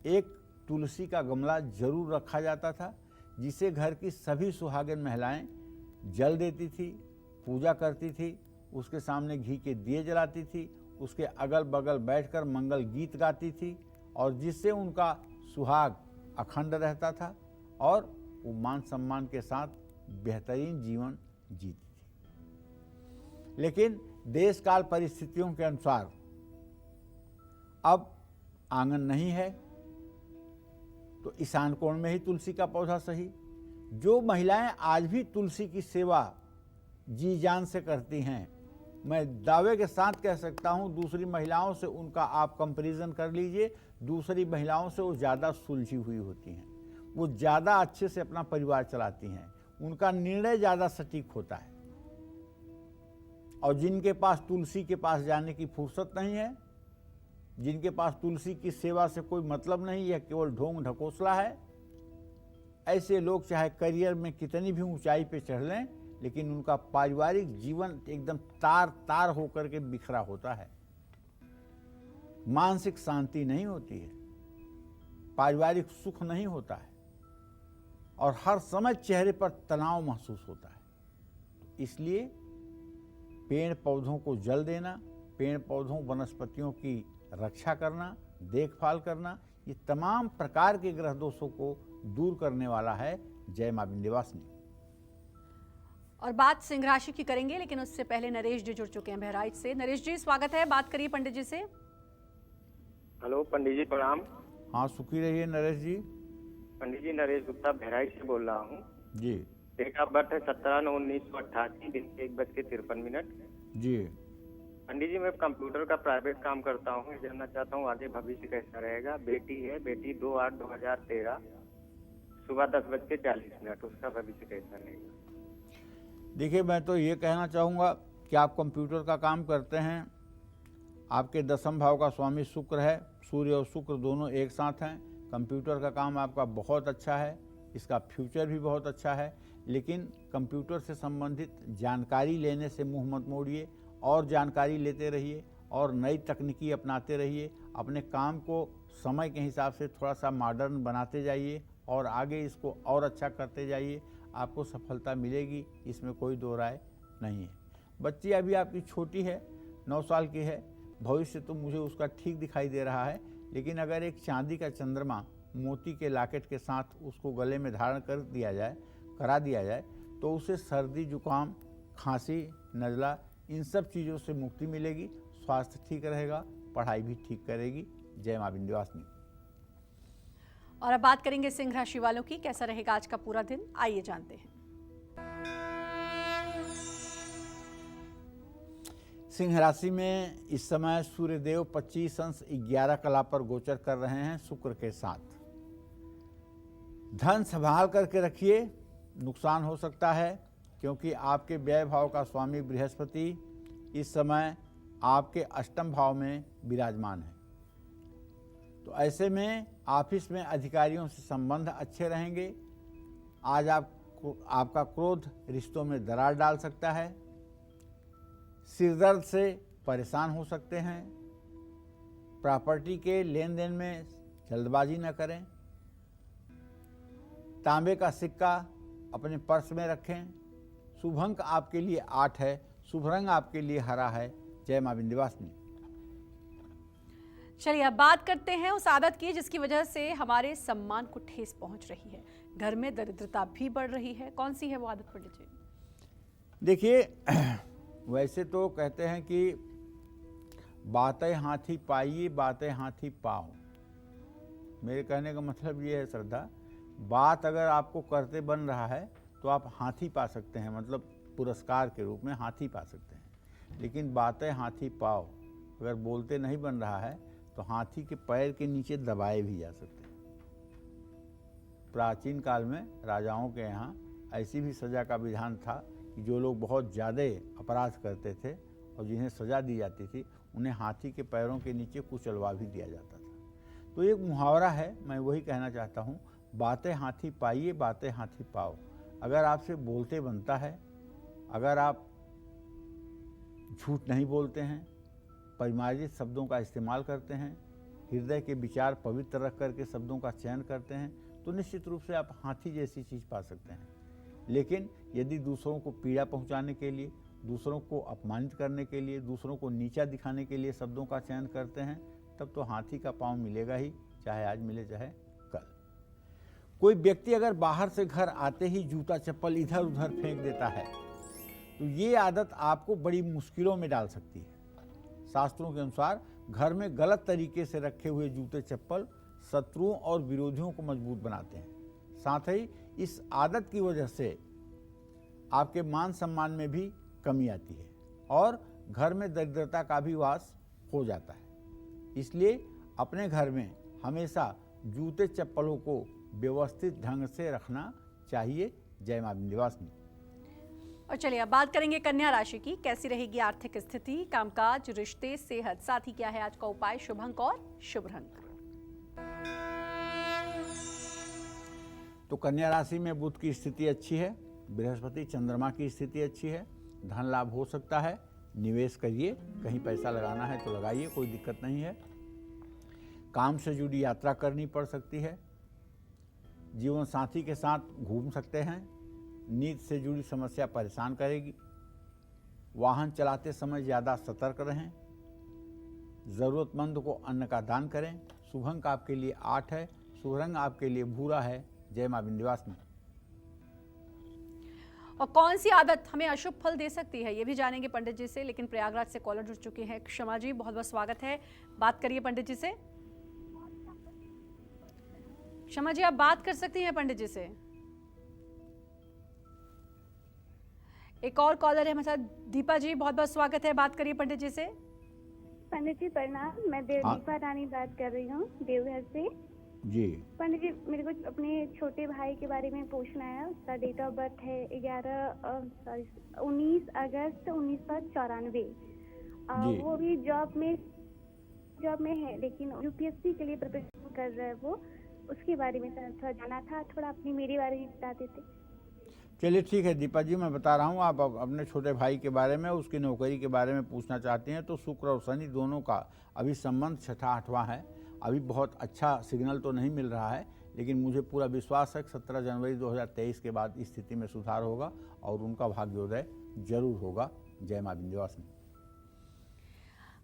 [SPEAKER 3] एक तुलसी का गमला जरूर रखा जाता था जिसे घर की सभी सुहागिन महिलाएं जल देती थी, पूजा करती थी, उसके सामने घी के दिए जलाती थी, उसके अगल बगल बैठकर मंगल गीत गाती थी और जिससे उनका सुहाग अखंड रहता था और वो मान सम्मान के साथ बेहतरीन जीवन जीती थी। लेकिन देश काल परिस्थितियों के अनुसार अब आंगन नहीं है तो ईशान कोण में ही तुलसी का पौधा सही। जो महिलाएं आज भी तुलसी की सेवा जी जान से करती हैं, मैं दावे के साथ कह सकता हूं दूसरी महिलाओं से उनका आप कंपैरिजन कर लीजिए, दूसरी महिलाओं से वो ज़्यादा सुलझी हुई होती हैं, वो ज़्यादा अच्छे से अपना परिवार चलाती हैं, उनका निर्णय ज़्यादा सटीक होता है। और जिनके पास तुलसी के पास जाने की फुर्सत नहीं है, जिनके पास तुलसी की सेवा से कोई मतलब नहीं है, केवल ढोंग ढकोसला है, ऐसे लोग चाहे करियर में कितनी भी ऊंचाई पे चढ़ लें लेकिन उनका पारिवारिक जीवन एकदम तार तार होकर के बिखरा होता है। मानसिक शांति नहीं होती है, पारिवारिक सुख नहीं होता है और हर समय चेहरे पर तनाव महसूस होता है। इसलिए पेड़ पौधों को जल देना, पेड़ पौधों वनस्पतियों की रक्षा करना, देखभाल करना, ये तमाम प्रकार के ग्रह दोषों को दूर करने वाला है। जय मां विंध्यवासिनी।
[SPEAKER 1] और बात सिंह राशि की करेंगे, लेकिन उससे पहले नरेश जी जुड़ चुके हैं बहराइच से। नरेश जी स्वागत है, बात करिए पंडित जी से।
[SPEAKER 7] हेलो पंडित जी प्रणाम।
[SPEAKER 3] हाँ, सुखी रहिए नरेश जी।
[SPEAKER 7] पंडित जी नरेश गुप्ता बहराइच से बोल रहा हूँ
[SPEAKER 3] जी।
[SPEAKER 7] डेट ऑफ बर्थ है 17/9/1988, दिन 1:53।
[SPEAKER 3] जी
[SPEAKER 7] पंडित जी मैं कंप्यूटर का प्राइवेट काम करता हूँ, जानना चाहता हूँ आगे भविष्य कैसा रहेगा। बेटी है, बेटी 2/8/2013 सुबह 10:40, उसका भविष्य कैसा रहेगा।
[SPEAKER 3] देखिए, मैं तो ये कहना चाहूँगा कि आप कंप्यूटर का काम करते हैं, आपके 10वें भाव का स्वामी शुक्र है, सूर्य और शुक्र दोनों एक साथ हैं। कंप्यूटर का काम आपका बहुत अच्छा है, इसका फ्यूचर भी बहुत अच्छा है। लेकिन कंप्यूटर से संबंधित जानकारी लेने से मुंह मत मोड़िए, और जानकारी लेते रहिए और नई तकनीकी अपनाते रहिए। अपने काम को समय के हिसाब से थोड़ा सा मॉडर्न बनाते जाइए और आगे इसको और अच्छा करते जाइए, आपको सफलता मिलेगी, इसमें कोई दो राय नहीं है। बच्ची अभी आपकी छोटी है, 9 साल की है, भविष्य तो मुझे उसका ठीक दिखाई दे रहा है। लेकिन अगर एक चांदी का चंद्रमा मोती के लॉकेट के साथ उसको गले में धारण करा दिया जाए तो उसे सर्दी, जुकाम, खांसी, नज़ला, इन सब चीज़ों से मुक्ति मिलेगी, स्वास्थ्य ठीक रहेगा, पढ़ाई भी ठीक करेगी। जय मां विंध्यवासिनी।
[SPEAKER 1] और अब बात करेंगे सिंह राशि वालों की, कैसा रहेगा आज का पूरा दिन, आइए जानते हैं।
[SPEAKER 3] सिंह राशि में इस समय सूर्यदेव 25 अंश 11 कला पर गोचर कर रहे हैं शुक्र के साथ। धन संभाल करके रखिए, नुकसान हो सकता है, क्योंकि आपके व्यय भाव का स्वामी बृहस्पति इस समय आपके 8वें भाव में विराजमान है। तो ऐसे में ऑफिस में अधिकारियों से संबंध अच्छे रहेंगे। आज आपका क्रोध रिश्तों में दरार डाल सकता है। सिरदर्द से परेशान हो सकते हैं। प्रॉपर्टी के लेन देन में जल्दबाजी न करें। तांबे का सिक्का अपने पर्स में रखें। शुभ अंक आपके लिए 8 है, शुभ रंग आपके लिए हरा है। जय मां विंध्यवासिनी।
[SPEAKER 1] चलिए अब बात करते हैं उस आदत की जिसकी वजह से हमारे सम्मान को ठेस पहुंच रही है, घर में दरिद्रता भी बढ़ रही है। कौन सी है वो आदत पंडित जी?
[SPEAKER 3] देखिए, वैसे तो कहते हैं कि बातें हाथी पाइए, बातें हाथी पाओ। मेरे कहने का मतलब ये है श्रद्धा, बात अगर आपको करते बन रहा है तो आप हाथी पा सकते हैं, मतलब पुरस्कार के रूप में हाथी पा सकते हैं। लेकिन बातें हाथी पाओ अगर बोलते नहीं बन रहा है तो हाथी के पैर के नीचे दबाए भी जा सकते हैं। प्राचीन काल में राजाओं के यहाँ ऐसी भी सज़ा का विधान था कि जो लोग बहुत ज़्यादा अपराध करते थे और जिन्हें सज़ा दी जाती थी, उन्हें हाथी के पैरों के नीचे कुचलवा भी दिया जाता था। तो एक मुहावरा है, मैं वही कहना चाहता हूँ, बातें हाथी पाइए, बातें हाथी पाओ। अगर आपसे बोलते बनता है, अगर आप झूठ नहीं बोलते हैं, परिमार्जित शब्दों का इस्तेमाल करते हैं, हृदय के विचार पवित्र रख करके शब्दों का चयन करते हैं, तो निश्चित रूप से आप हाथी जैसी चीज़ पा सकते हैं। लेकिन यदि दूसरों को पीड़ा पहुंचाने के लिए, दूसरों को अपमानित करने के लिए, दूसरों को नीचा दिखाने के लिए शब्दों का चयन करते हैं, तब तो हाथी का पाँव मिलेगा ही, चाहे आज मिले चाहे कल। कोई व्यक्ति अगर बाहर से घर आते ही जूता चप्पल इधर उधर फेंक देता है तो ये आदत आपको बड़ी मुश्किलों में डाल सकती है। शास्त्रों के अनुसार घर में गलत तरीके से रखे हुए जूते चप्पल शत्रुओं और विरोधियों को मजबूत बनाते हैं। साथ ही इस आदत की वजह से आपके मान सम्मान में भी कमी आती है और घर में दरिद्रता का भी वास हो जाता है। इसलिए अपने घर में हमेशा जूते चप्पलों को व्यवस्थित ढंग से रखना चाहिए। जय मां विंध्यवासिनी।
[SPEAKER 1] और चलिए अब बात करेंगे कन्या राशि की, कैसी रहेगी आर्थिक स्थिति, कामकाज, रिश्ते, सेहत, साथ ही क्या है आज का उपाय, शुभ अंक और शुभ रंग।
[SPEAKER 3] तो कन्या राशि में बुध की स्थिति अच्छी है, बृहस्पति चंद्रमा की स्थिति अच्छी है, धन लाभ हो सकता है, निवेश करिए, कहीं पैसा लगाना है तो लगाइए, कोई दिक्कत नहीं है। काम से जुड़ी यात्रा करनी पड़ सकती है, जीवन साथी के साथ घूम सकते हैं, नींद से जुड़ी समस्या परेशान करेगी, वाहन चलाते समय ज़्यादा सतर्क रहें, ज़रूरतमंद को अन्न का दान करें। शुभ अंक आपके लिए 8 है, शुभ रंग आपके लिए भूरा है। जय मां विंध्यवासिनी।
[SPEAKER 1] और कौन सी आदत हमें अशुभ फल दे सकती है ये भी जानेंगे पंडित जी से, लेकिन प्रयागराज से कॉलर जुड़ चुके हैं। क्षमा जी, बहुत बहुत स्वागत है, बात करिए पंडित जी से। क्षमा जी, आप बात कर सकती हैं पंडित जी से। एक और कॉलर है हमारे साथ, दीपा जी, बहुत बहुत स्वागत है, बात करिए पंडित जी से।
[SPEAKER 4] पंडित जी प्रणाम, मैं दीपा रानी बात कर रही हूँ देवघर से।
[SPEAKER 3] जी
[SPEAKER 4] पंडित जी, मेरे को अपने छोटे भाई के बारे में पूछना है। उसका डेट ऑफ बर्थ है 19 अगस्त 1994।
[SPEAKER 3] जी।
[SPEAKER 4] वो भी जॉब में है, लेकिन यूपीएससी के लिए प्रिपरेशन कर रहा है वो। उसके बारे में थोड़ा जाना था, थोड़ा अपनी मेरे बारे में बता देते।
[SPEAKER 3] चलिए ठीक है दीपा जी, मैं बता रहा हूँ। आप अपने छोटे भाई के बारे में, उसकी नौकरी के बारे में पूछना चाहते हैं, तो शुक्र और शनि दोनों का अभी संबंध 6ठा-8वां है। अभी बहुत अच्छा सिग्नल तो नहीं मिल रहा है, लेकिन मुझे पूरा विश्वास है कि 17 जनवरी 2023 के बाद स्थिति में सुधार होगा और उनका भाग्योदय जरूर होगा। जय मां विंध्यवासिनी।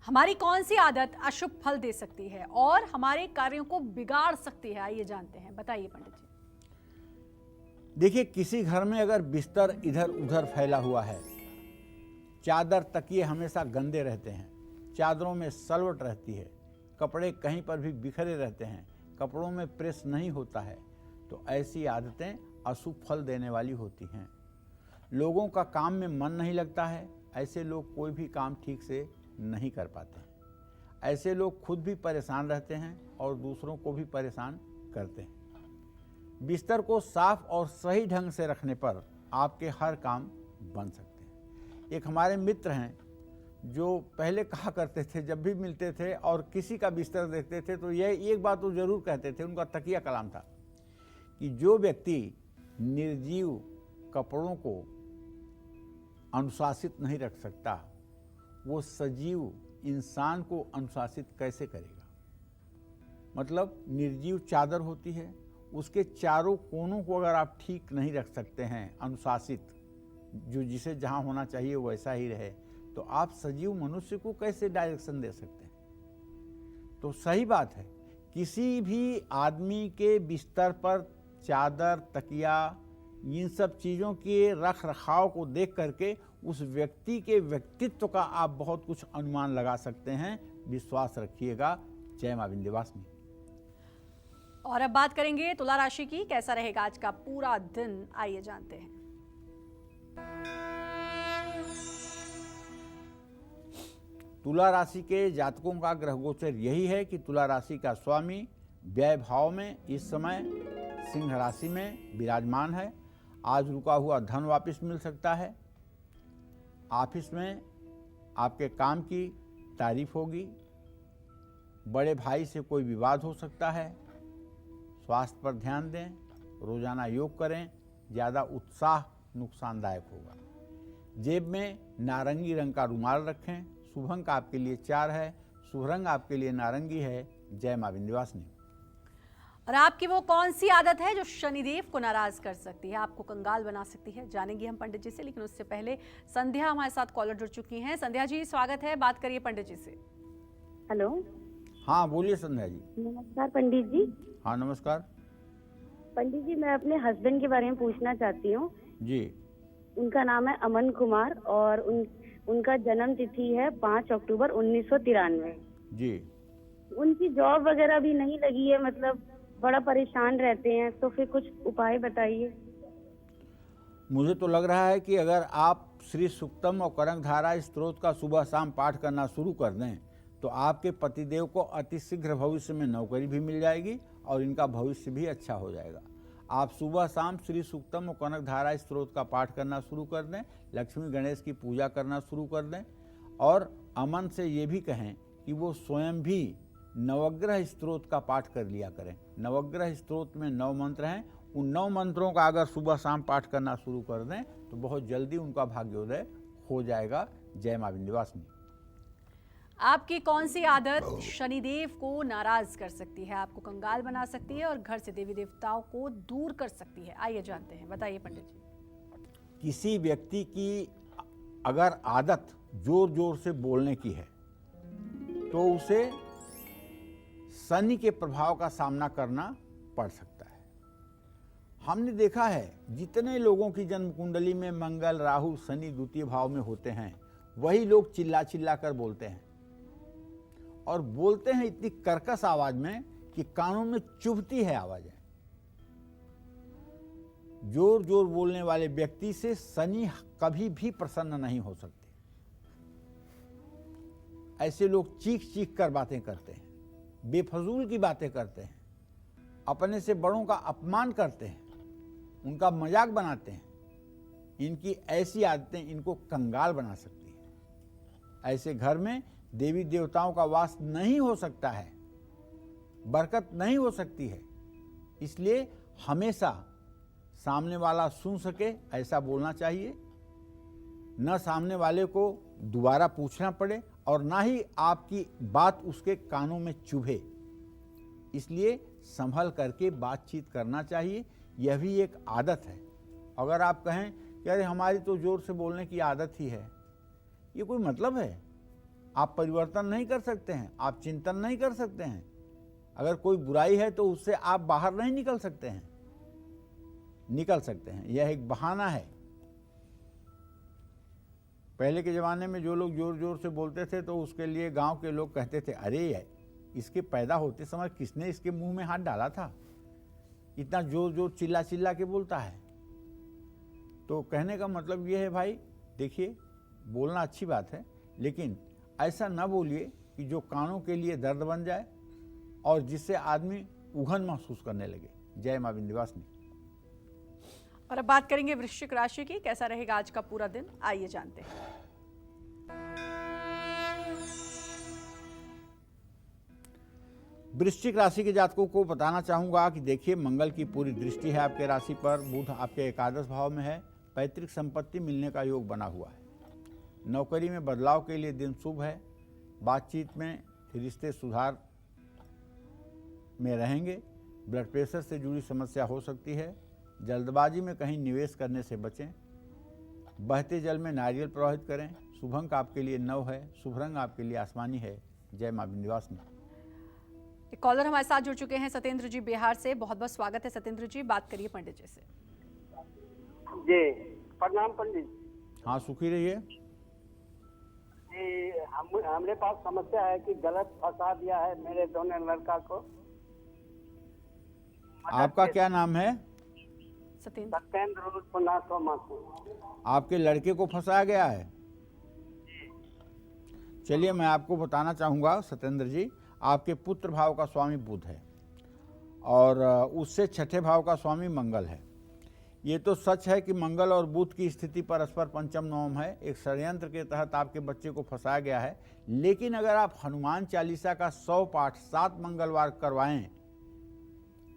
[SPEAKER 1] हमारी कौन सी आदत अशुभ फल दे सकती है और हमारे कार्यों को बिगाड़ सकती है, आइए जानते हैं, बताइए पंडित जी।
[SPEAKER 3] देखिए, किसी घर में अगर बिस्तर इधर उधर फैला हुआ है, चादर तकिए हमेशा गंदे रहते हैं, चादरों में सलवट रहती है, कपड़े कहीं पर भी बिखरे रहते हैं, कपड़ों में प्रेस नहीं होता है, तो ऐसी आदतें अशुभ फल देने वाली होती हैं। लोगों का काम में मन नहीं लगता है, ऐसे लोग कोई भी काम ठीक से नहीं कर पाते हैं। ऐसे लोग खुद भी परेशान रहते हैं और दूसरों को भी परेशान करते हैं। बिस्तर को साफ और सही ढंग से रखने पर आपके हर काम बन सकते हैं। एक हमारे मित्र हैं जो पहले कहा करते थे, जब भी मिलते थे और किसी का बिस्तर देखते थे तो यह एक बात वो जरूर कहते थे, उनका तकिया कलाम था कि जो व्यक्ति निर्जीव कपड़ों को अनुशासित नहीं रख सकता, वो सजीव इंसान को अनुशासित कैसे करेगा। मतलब निर्जीव चादर होती है, उसके चारों कोनों को अगर आप ठीक नहीं रख सकते हैं, अनुशासित, जो जिसे जहाँ होना चाहिए वैसा ही रहे, तो आप सजीव मनुष्य को कैसे डायरेक्शन दे सकते हैं। तो सही बात है, किसी भी आदमी के बिस्तर पर चादर, तकिया, इन सब चीज़ों के रख रखाव को देख करके उस व्यक्ति के व्यक्तित्व का आप बहुत कुछ अनुमान लगा सकते हैं। विश्वास रखिएगा। जय मां विंध्यवासिनी।
[SPEAKER 1] और अब बात करेंगे तुला राशि की, कैसा रहेगा आज का पूरा दिन, आइए जानते हैं।
[SPEAKER 3] तुला राशि के जातकों का ग्रह गोचर यही है कि तुला राशि का स्वामी व्यय भाव में इस समय सिंह राशि में विराजमान है। आज रुका हुआ धन वापस मिल सकता है। ऑफिस में आपके काम की तारीफ होगी। बड़े भाई से कोई विवाद हो सकता है। स्वास्थ्य पर ध्यान दें, रोजाना योग करें, ज़्यादा उत्साह नुकसानदायक होगा। जेब में नारंगी रंग का रुमाल रखें। शुभ अंक आपके लिए 4 है, शुभ रंग आपके लिए नारंगी है। जय मां विंध्यवासिनी।
[SPEAKER 1] और आपकी वो कौन सी आदत है जो शनिदेव को नाराज कर सकती है, आपको कंगाल बना सकती है, जानेंगे हम पंडित जी से, लेकिन उससे पहले संध्या हमारे साथ कॉलर जुड़ चुकी हैं। संध्या जी, स्वागत है, बात करिए पंडित जी से।
[SPEAKER 4] हेलो,
[SPEAKER 3] हाँ बोलिए संध्या जी।
[SPEAKER 4] नमस्कार पंडित जी।
[SPEAKER 3] हाँ नमस्कार
[SPEAKER 4] पंडित जी, मैं अपने हस्बैंड के बारे में पूछना चाहती हूँ।
[SPEAKER 3] जी।
[SPEAKER 4] उनका नाम है अमन कुमार और उनका जन्म तिथि है 5 अक्टूबर 1993।
[SPEAKER 3] जी।
[SPEAKER 4] उनकी जॉब वगैरह भी नहीं लगी है, मतलब बड़ा परेशान रहते हैं, तो फिर कुछ उपाय बताइए।
[SPEAKER 3] मुझे तो लग रहा है कि अगर आप श्री सुक्तम और करंगधारा स्तोत्र का सुबह शाम पाठ करना शुरू कर दें तो आपके पतिदेव को अति शीघ्र भविष्य में नौकरी भी मिल जाएगी और इनका भविष्य भी अच्छा हो जाएगा। आप सुबह शाम श्री सुक्तम और कनकधारा स्तोत्र का पाठ करना शुरू कर दें, लक्ष्मी गणेश की पूजा करना शुरू कर दें और अमन से ये भी कहें कि वो स्वयं भी नवग्रह स्तोत्र का पाठ कर लिया करें। नवग्रह स्तोत्र में 9 मंत्र हैं, उन 9 मंत्रों का अगर सुबह शाम पाठ करना शुरू कर दें तो बहुत जल्दी उनका भाग्योदय हो जाएगा। जय मां विंध्यवासिनी।
[SPEAKER 1] आपकी कौन सी आदत शनिदेव को नाराज कर सकती है, आपको कंगाल बना सकती है और घर से देवी देवताओं को दूर कर सकती है, आइए जानते हैं, बताइए पंडित जी।
[SPEAKER 3] किसी व्यक्ति की अगर आदत जोर जोर से बोलने की है तो उसे शनि के प्रभाव का सामना करना पड़ सकता है। हमने देखा है जितने लोगों की जन्म कुंडली में मंगल, राहु, शनि द्वितीय भाव में होते हैं, वही लोग चिल्ला चिल्ला कर बोलते हैं, और बोलते हैं इतनी कर्कश आवाज में कि कानों में चुभती है आवाजें। जोर जोर बोलने वाले व्यक्ति से शनि कभी भी प्रसन्न नहीं हो सकते। ऐसे लोग चीख चीख कर बातें करते हैं, बेफजूल की बातें करते हैं, अपने से बड़ों का अपमान करते हैं, उनका मजाक बनाते हैं। इनकी ऐसी आदतें इनको कंगाल बना सकती हैं। ऐसे घर में देवी देवताओं का वास नहीं हो सकता है, बरकत नहीं हो सकती है। इसलिए हमेशा सामने वाला सुन सके ऐसा बोलना चाहिए, न सामने वाले को दोबारा पूछना पड़े और ना ही आपकी बात उसके कानों में चुभे। इसलिए संभल करके बातचीत करना चाहिए, यह भी एक आदत है। अगर आप कहें कि अरे हमारी तो जोर से बोलने की आदत ही है, ये कोई मतलब है? आप परिवर्तन नहीं कर सकते हैं, आप चिंतन नहीं कर सकते हैं। अगर कोई बुराई है तो उससे आप बाहर नहीं निकल सकते हैं। निकल सकते हैं, यह एक बहाना है। पहले के ज़माने में जो लोग जोर जोर से बोलते थे तो उसके लिए गांव के लोग कहते थे, अरे इसके पैदा होते समय किसने इसके मुंह में हाथ डाला था, इतना जोर जोर चिल्ला चिल्ला के बोलता है। तो कहने का मतलब ये है भाई, देखिए बोलना अच्छी बात है, लेकिन ऐसा न बोलिए कि जो कानों के लिए दर्द बन जाए और जिससे आदमी उघन महसूस करने लगे। जय मां विंध्यवासिनी।
[SPEAKER 1] और अब बात करेंगे वृश्चिक राशि की, कैसा रहेगा आज का पूरा दिन, आइए जानते हैं।
[SPEAKER 3] वृश्चिक राशि के जातकों को बताना चाहूंगा कि देखिए मंगल की पूरी दृष्टि है आपके राशि पर, बुध आपके एकादश भाव में है, पैतृक संपत्ति मिलने का योग बना हुआ है। नौकरी में बदलाव के लिए दिन शुभ है, बातचीत में रिश्ते सुधार में रहेंगे, ब्लड प्रेशर से जुड़ी समस्या हो सकती है, जल्दबाजी में कहीं निवेश करने से बचें, बहते जल में नारियल प्रवाहित करें, शुभ अंक आपके लिए 9 है, शुभ रंग आपके लिए आसमानी है। जय मां विंध्यवासिनी।
[SPEAKER 1] एक कॉलर हमारे साथ जुड़ चुके हैं, सत्येंद्र जी बिहार से, बहुत बहुत स्वागत है सत्येंद्र जी, बात करिए पंडित जी से।
[SPEAKER 8] जी प्रणाम पंडित।
[SPEAKER 3] हाँ सुखी रहिए।
[SPEAKER 8] जी हमारे पास समस्या है कि गलत फंसा दिया है मेरे दोनों लड़का को।
[SPEAKER 3] आपका क्या नाम है?
[SPEAKER 1] सत्येंद्र।
[SPEAKER 8] सत्येंद्र उर्फ नाथो माथुर।
[SPEAKER 3] आपके लड़के को फंसाया गया है? चलिए मैं आपको बताना चाहूँगा सत्येंद्र जी, आपके पुत्र भाव का स्वामी बुध है और उससे छठे भाव का स्वामी मंगल है। ये तो सच है कि मंगल और बुध की स्थिति परस्पर पंचम नवम है, एक षड्यंत्र के तहत आपके बच्चे को फंसाया गया है। लेकिन अगर आप हनुमान चालीसा का 100 पाठ 7 मंगलवार करवाएं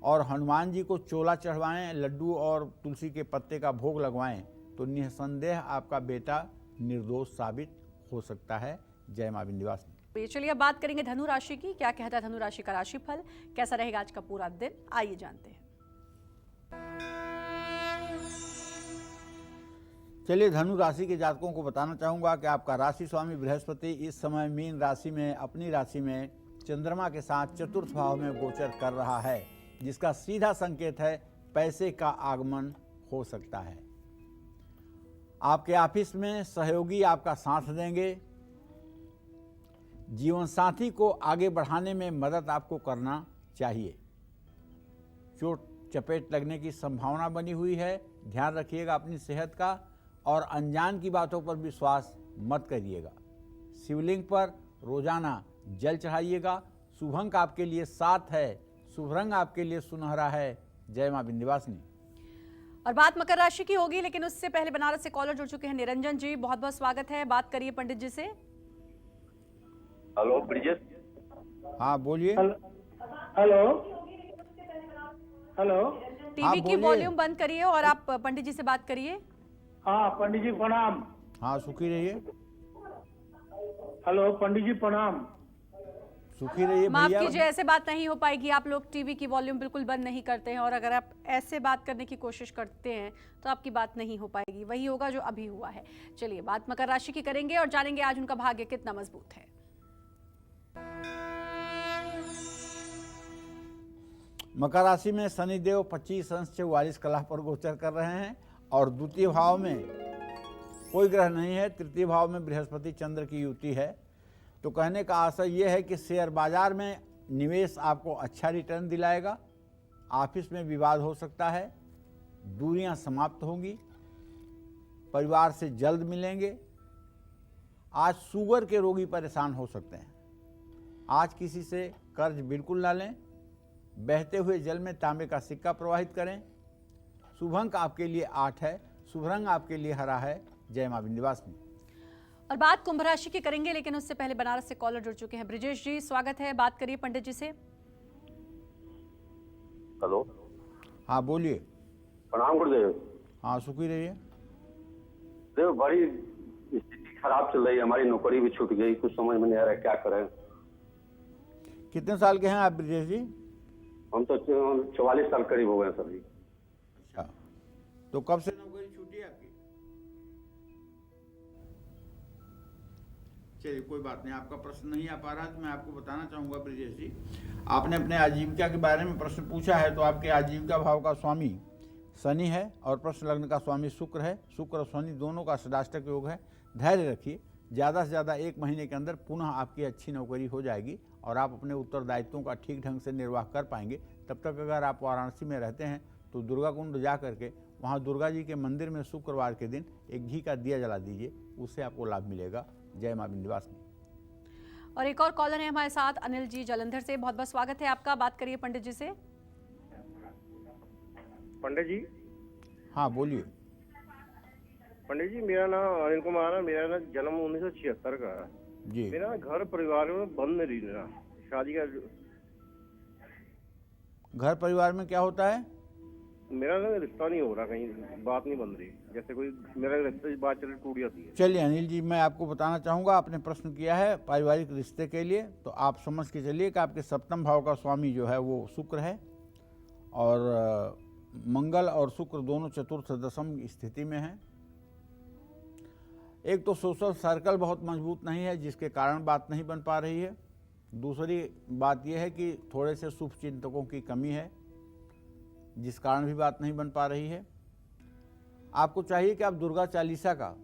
[SPEAKER 3] और हनुमान जी को चोला चढ़वाएं, लड्डू और तुलसी के पत्ते का भोग लगवाएं, तो निसंदेह आपका बेटा निर्दोष साबित हो सकता है। जय मां विंध्यवासिनी।
[SPEAKER 1] चलिए अब बात करेंगे धनु राशि की, क्या कहता है धनु राशि का राशिफल, कैसा रहेगा आज का पूरा दिन, आइए जानते हैं।
[SPEAKER 3] चलिए धनु राशि के जातकों को बताना चाहूंगा कि आपका राशि स्वामी बृहस्पति इस समय मीन राशि में, अपनी राशि में चंद्रमा के साथ चतुर्थ भाव में गोचर कर रहा है, जिसका सीधा संकेत है पैसे का आगमन हो सकता है। आपके ऑफिस में सहयोगी आपका साथ देंगे, जीवन साथी को आगे बढ़ाने में मदद आपको करना चाहिए। चोट चपेट लगने की संभावना बनी हुई है, ध्यान रखिएगा अपनी सेहत का, और अनजान की बातों पर विश्वास मत करिएगा। शिवलिंग पर रोजाना जल चढ़ाइएगा। शुभ अंक आपके लिए 7 है, शुभ रंग आपके लिए सुनहरा है। जय मां विंध्यवासिनी।
[SPEAKER 1] और बात मकर राशि की होगी, लेकिन उससे पहले बनारस से कॉलर जुड़ चुके हैं निरंजन जी, बहुत बहुत स्वागत है, बात करिए पंडित जी से।
[SPEAKER 9] हेलो ब्रिजेश।
[SPEAKER 3] हाँ बोलिए।
[SPEAKER 5] Hello hello.
[SPEAKER 1] टीवी की वॉल्यूम बंद करिए और आप पंडित जी से बात करिए।
[SPEAKER 5] हाँ पंडित जी प्रणाम।
[SPEAKER 3] हाँ सुखी रहिए।
[SPEAKER 5] हेलो पंडित जी प्रणाम।
[SPEAKER 3] सुखी रहिए।
[SPEAKER 1] माफ कीजिए, ऐसे बात नहीं हो पाएगी, आप लोग टीवी की वॉल्यूम बिल्कुल बंद नहीं करते हैं, और अगर आप ऐसे बात करने की कोशिश करते हैं तो आपकी बात नहीं हो पाएगी, वही होगा जो अभी हुआ है। चलिए बात मकर राशि की करेंगे और जानेंगे आज उनका भाग्य कितना मजबूत है।
[SPEAKER 3] मकर राशि में शनिदेव 25 अंश 44 कला पर गोचर कर रहे हैं और द्वितीय भाव में कोई ग्रह नहीं है। तृतीय भाव में बृहस्पति चंद्र की युति है। तो कहने का आशय यह है कि शेयर बाजार में निवेश आपको अच्छा रिटर्न दिलाएगा। ऑफिस में विवाद हो सकता है, दूरियां समाप्त होंगी, परिवार से जल्द मिलेंगे। आज शुगर के रोगी परेशान हो सकते हैं। आज किसी से कर्ज बिल्कुल ना लें। बहते हुए जल में तांबे का सिक्का प्रवाहित करें। शुभ अंक आपके लिए 8 है। शुभ रंग आपके लिए हरा है। जय मां विंध्यवासिनी।
[SPEAKER 1] और बात कुंभ राशि की करेंगे, लेकिन उससे पहले बनारस से कॉलर जुड़ चुके हैं। ब्रिजेश जी, स्वागत है। बात करिए पंडित जी से।
[SPEAKER 9] हेलो।
[SPEAKER 3] हाँ बोलिए।
[SPEAKER 9] प्रणाम गुरुदेव।
[SPEAKER 3] हाँ सुखी रहिए।
[SPEAKER 9] देव, बड़ी स्थिति खराब चल रही है। हमारी नौकरी भी छूट गई, कुछ समझ में नहीं आ रहा है क्या करें।
[SPEAKER 3] कितने साल के हैं आप ब्रिजेश जी?
[SPEAKER 9] हम तो 44 साल करीब हो गए सर जी।
[SPEAKER 3] अच्छा, तो कब से नौकरी छूटी आपकी? चलिए कोई बात नहीं, आपका प्रश्न नहीं आ पा रहा तो मैं आपको बताना चाहूँगा ब्रिजेश जी। आपने अपने आजीविका के बारे में प्रश्न पूछा है, तो आपके आजीविका भाव का स्वामी शनि है और प्रश्न लग्न का स्वामी शुक्र है। शुक्र और शनि दोनों का षडाष्टक योग है। धैर्य रखिए, ज़्यादा से ज़्यादा 1 महीने के अंदर पुनः आपकी अच्छी नौकरी हो जाएगी और आप अपने उत्तरदायित्वों का ठीक ढंग से निर्वाह कर पाएंगे। तब तक अगर आप वाराणसी में रहते हैं तो दुर्गा कुंड जा करके वहाँ दुर्गा जी के मंदिर में शुक्रवार के दिन एक घी का दिया जला दीजिए, उससे आपको लाभ मिलेगा। जय मां विंध्यवासिनी।
[SPEAKER 1] और एक और कॉलर है हमारे साथ, अनिल जी जलंधर से। बहुत बहुत स्वागत है आपका। बात करिए पंडित जी से।
[SPEAKER 7] पंडित जी।
[SPEAKER 3] हाँ बोलिए।
[SPEAKER 7] पंडित जी, मेरा नाम अनिल कुमार है। मेरा ना जन्म 1976 का है
[SPEAKER 3] जी।
[SPEAKER 7] मेरा घर परिवार में बंद नहीं रहा। शादी का
[SPEAKER 3] घर परिवार में क्या होता है?
[SPEAKER 7] मेरा ना रिश्ता नहीं हो रहा, कहीं बात नहीं बन रही। जैसे कोई मेरा रिश्ते की बात चले टूट जाती है।
[SPEAKER 3] चलिए अनिल जी, मैं आपको बताना चाहूँगा, आपने प्रश्न किया है पारिवारिक रिश्ते के लिए, तो आप समझ के चलिए कि आपके सप्तम भाव का स्वामी जो है वो शुक्र है और मंगल और शुक्र दोनों चतुर्थ दशम स्थिति में हैं। एक तो सोशल सर्कल बहुत मजबूत नहीं है, जिसके कारण बात नहीं बन पा रही है। दूसरी बात यह है कि थोड़े से शुभ चिंतकों की कमी है, जिस कारण भी बात नहीं बन पा रही है। आपको चाहिए कि आप दुर्गा चालीसा का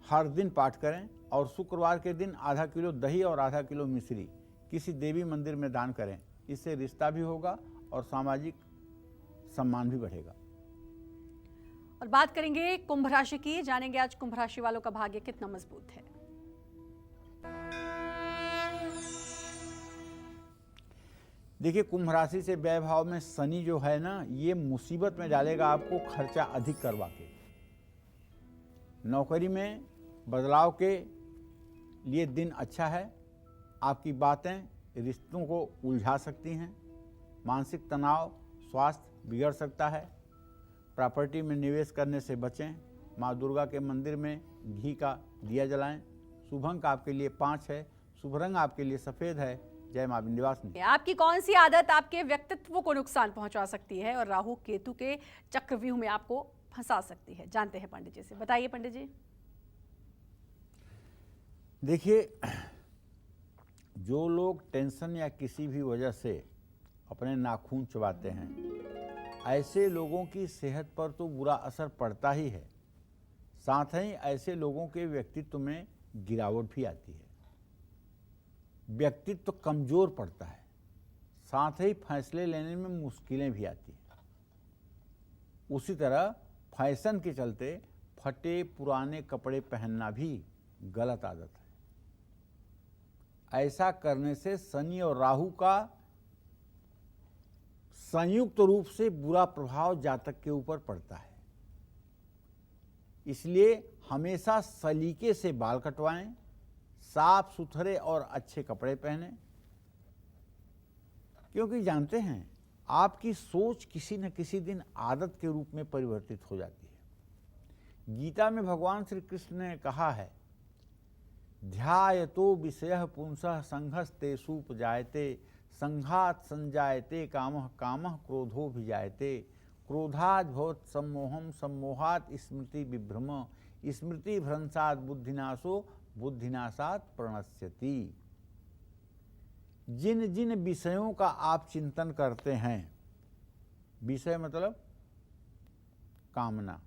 [SPEAKER 3] हर दिन पाठ करें और शुक्रवार के दिन आधा किलो दही और आधा किलो मिश्री किसी देवी मंदिर में दान करें। इससे रिश्ता भी होगा और सामाजिक सम्मान भी बढ़ेगा।
[SPEAKER 1] और बात करेंगे कुंभ राशि की। जानेंगे आज कुंभ राशि वालों का भाग्य कितना मजबूत है।
[SPEAKER 3] देखिए, कुंभ राशि से व्यय भाव में शनि जो है ना, ये मुसीबत में डालेगा आपको खर्चा अधिक करवा के। नौकरी में बदलाव के लिए दिन अच्छा है। आपकी बातें रिश्तों को उलझा सकती हैं। मानसिक तनाव, स्वास्थ्य बिगड़ सकता है। प्रॉपर्टी में निवेश करने से बचें। माँ दुर्गा के मंदिर में घी का दिया जलाएं। शुभ अंक आपके लिए 5 है। शुभ रंग आपके लिए सफ़ेद है। जय मां विंध्यवासिनी।
[SPEAKER 1] आपकी कौन सी आदत आपके व्यक्तित्व को नुकसान पहुंचा सकती है और राहु केतु के चक्रव्यूह में आपको फंसा सकती है? जानते हैं पंडित जी से। बताइए पंडित जी।
[SPEAKER 3] देखिए, जो लोग टेंशन या किसी भी वजह से अपने नाखून चबाते हैं, ऐसे लोगों की सेहत पर तो बुरा असर पड़ता ही है। साथ ही ऐसे लोगों के व्यक्तित्व में गिरावट भी आती है। व्यक्तित्व कमजोर पड़ता है। साथ ही फैसले लेने में मुश्किलें भी आती हैं। उसी तरह फैशन के चलते फटे पुराने कपड़े पहनना भी गलत आदत है। ऐसा करने से शनि और राहु का संयुक्त रूप से बुरा प्रभाव जातक के ऊपर पड़ता है। इसलिए हमेशा सलीके से बाल कटवाएं, साफ सुथरे और अच्छे कपड़े पहने, क्योंकि जानते हैं आपकी सोच किसी न किसी दिन आदत के रूप में परिवर्तित हो जाती है। गीता में भगवान श्री कृष्ण ने कहा है, ध्यायतो विषयः पुंसः संघस्तेषुपजायते संघात संजायते कामः कामः क्रोधो भिजायते क्रोधात् भवत् सम्मोहं सम्मोहात् स्मृति विभ्रम स्मृति भ्रंशात् बुद्धिनाशो बुद्धिनाशात् प्रणश्यति। जिन जिन विषयों का आप चिंतन करते हैं, विषय मतलब कामना,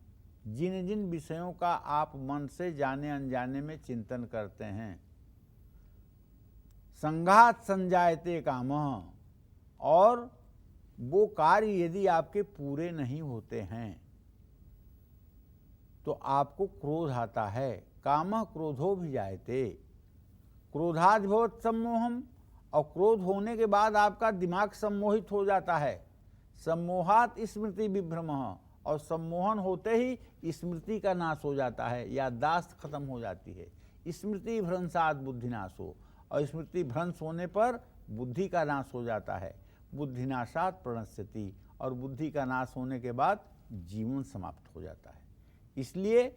[SPEAKER 3] जिन जिन विषयों का आप मन से जाने अनजाने में चिंतन करते हैं, संघात संजायते कामः, और वो कार्य यदि आपके पूरे नहीं होते हैं तो आपको क्रोध आता है। कामः क्रोधो भी जायते, क्रोधाद्भवत् सम्मोहम, और क्रोध होने के बाद आपका दिमाग सम्मोहित हो जाता है। सम्मोहात स्मृति विभ्रमः, और सम्मोहन होते ही स्मृति का नाश हो जाता है, याददाश्त खत्म हो जाती है। स्मृति भ्रंशात बुद्धिनाशो, और स्मृति भ्रंश होने पर बुद्धि का नाश हो जाता है। बुद्धिनाशात प्रणश्यति, और बुद्धि का नाश होने के बाद जीवन समाप्त हो जाता है। इसलिए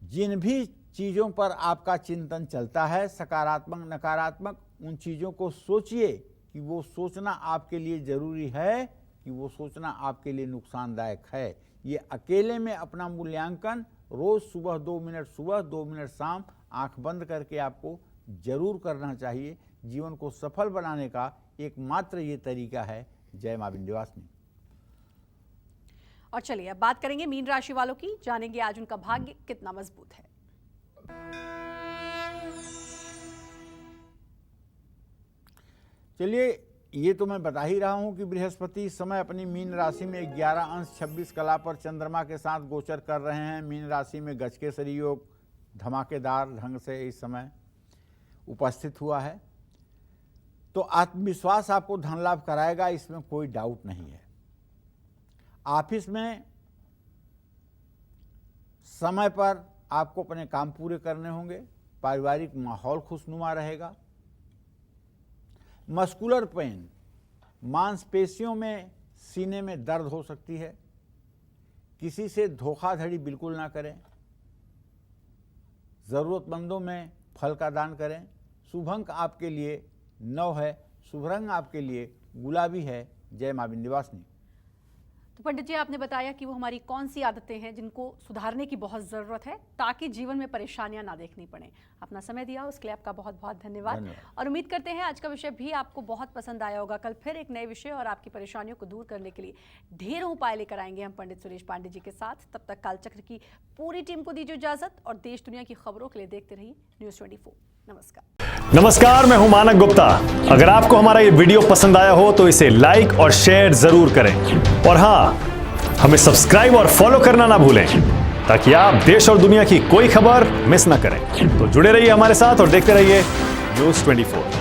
[SPEAKER 3] जिन भी चीज़ों पर आपका चिंतन चलता है, सकारात्मक नकारात्मक, उन चीज़ों को सोचिए कि वो सोचना आपके लिए ज़रूरी है कि वो सोचना आपके लिए नुकसानदायक है। ये अकेले में अपना मूल्यांकन रोज़ सुबह 2 मिनट सुबह 2 मिनट शाम आंख बंद करके आपको जरूर करना चाहिए। जीवन को सफल बनाने का एकमात्र ये तरीका है। जय मां विंध्यवासिनी।
[SPEAKER 1] और चलिए अब बात करेंगे मीन राशि वालों की, जानेंगे आज उनका भाग्य कितना मजबूत है।
[SPEAKER 3] चलिए, ये तो मैं बता ही रहा हूं कि बृहस्पति इस समय अपनी मीन राशि में 11° 26 कला पर चंद्रमा के साथ गोचर कर रहे हैं। मीन राशि में गजकेसरी योग धमाकेदार ढंग से इस समय उपस्थित हुआ है, तो आत्मविश्वास आपको धन लाभ कराएगा, इसमें कोई डाउट नहीं है। ऑफिस में समय पर आपको अपने काम पूरे करने होंगे। पारिवारिक माहौल खुशनुमा रहेगा। मस्कुलर पेन, मांसपेशियों में सीने में दर्द हो सकती है। किसी से धोखाधड़ी बिल्कुल ना करें। ज़रूरतमंदों में फल का दान करें। शुभ अंक आपके लिए 9 है। शुभ रंग आपके लिए गुलाबी है। जय मां विंध्यवासिनी।
[SPEAKER 1] तो पंडित जी, आपने बताया कि वो हमारी कौन सी आदतें हैं जिनको सुधारने की बहुत ज़रूरत है ताकि जीवन में परेशानियां ना देखनी पड़े। अपना समय दिया उसके लिए आपका बहुत बहुत धन्यवाद। और उम्मीद करते हैं आज का विषय भी आपको बहुत पसंद आया होगा। कल फिर एक नए विषय और आपकी परेशानियों को दूर करने के लिए ढेरों उपाय लेकर आएंगे हम पंडित सुरेश पांडे जी के साथ। तब तक कालचक्र की पूरी टीम को दीजिए इजाजत और देश दुनिया की खबरों के लिए देखते रहिए न्यूज़ 24।
[SPEAKER 10] नमस्कार, मैं हूं मानक गुप्ता। अगर आपको हमारा ये वीडियो पसंद आया हो तो इसे लाइक और शेयर जरूर करें, और हाँ, हमें सब्सक्राइब और फॉलो करना ना भूलें ताकि आप देश और दुनिया की कोई खबर मिस ना करें। तो जुड़े रहिए हमारे साथ और देखते रहिए न्यूज़ 24।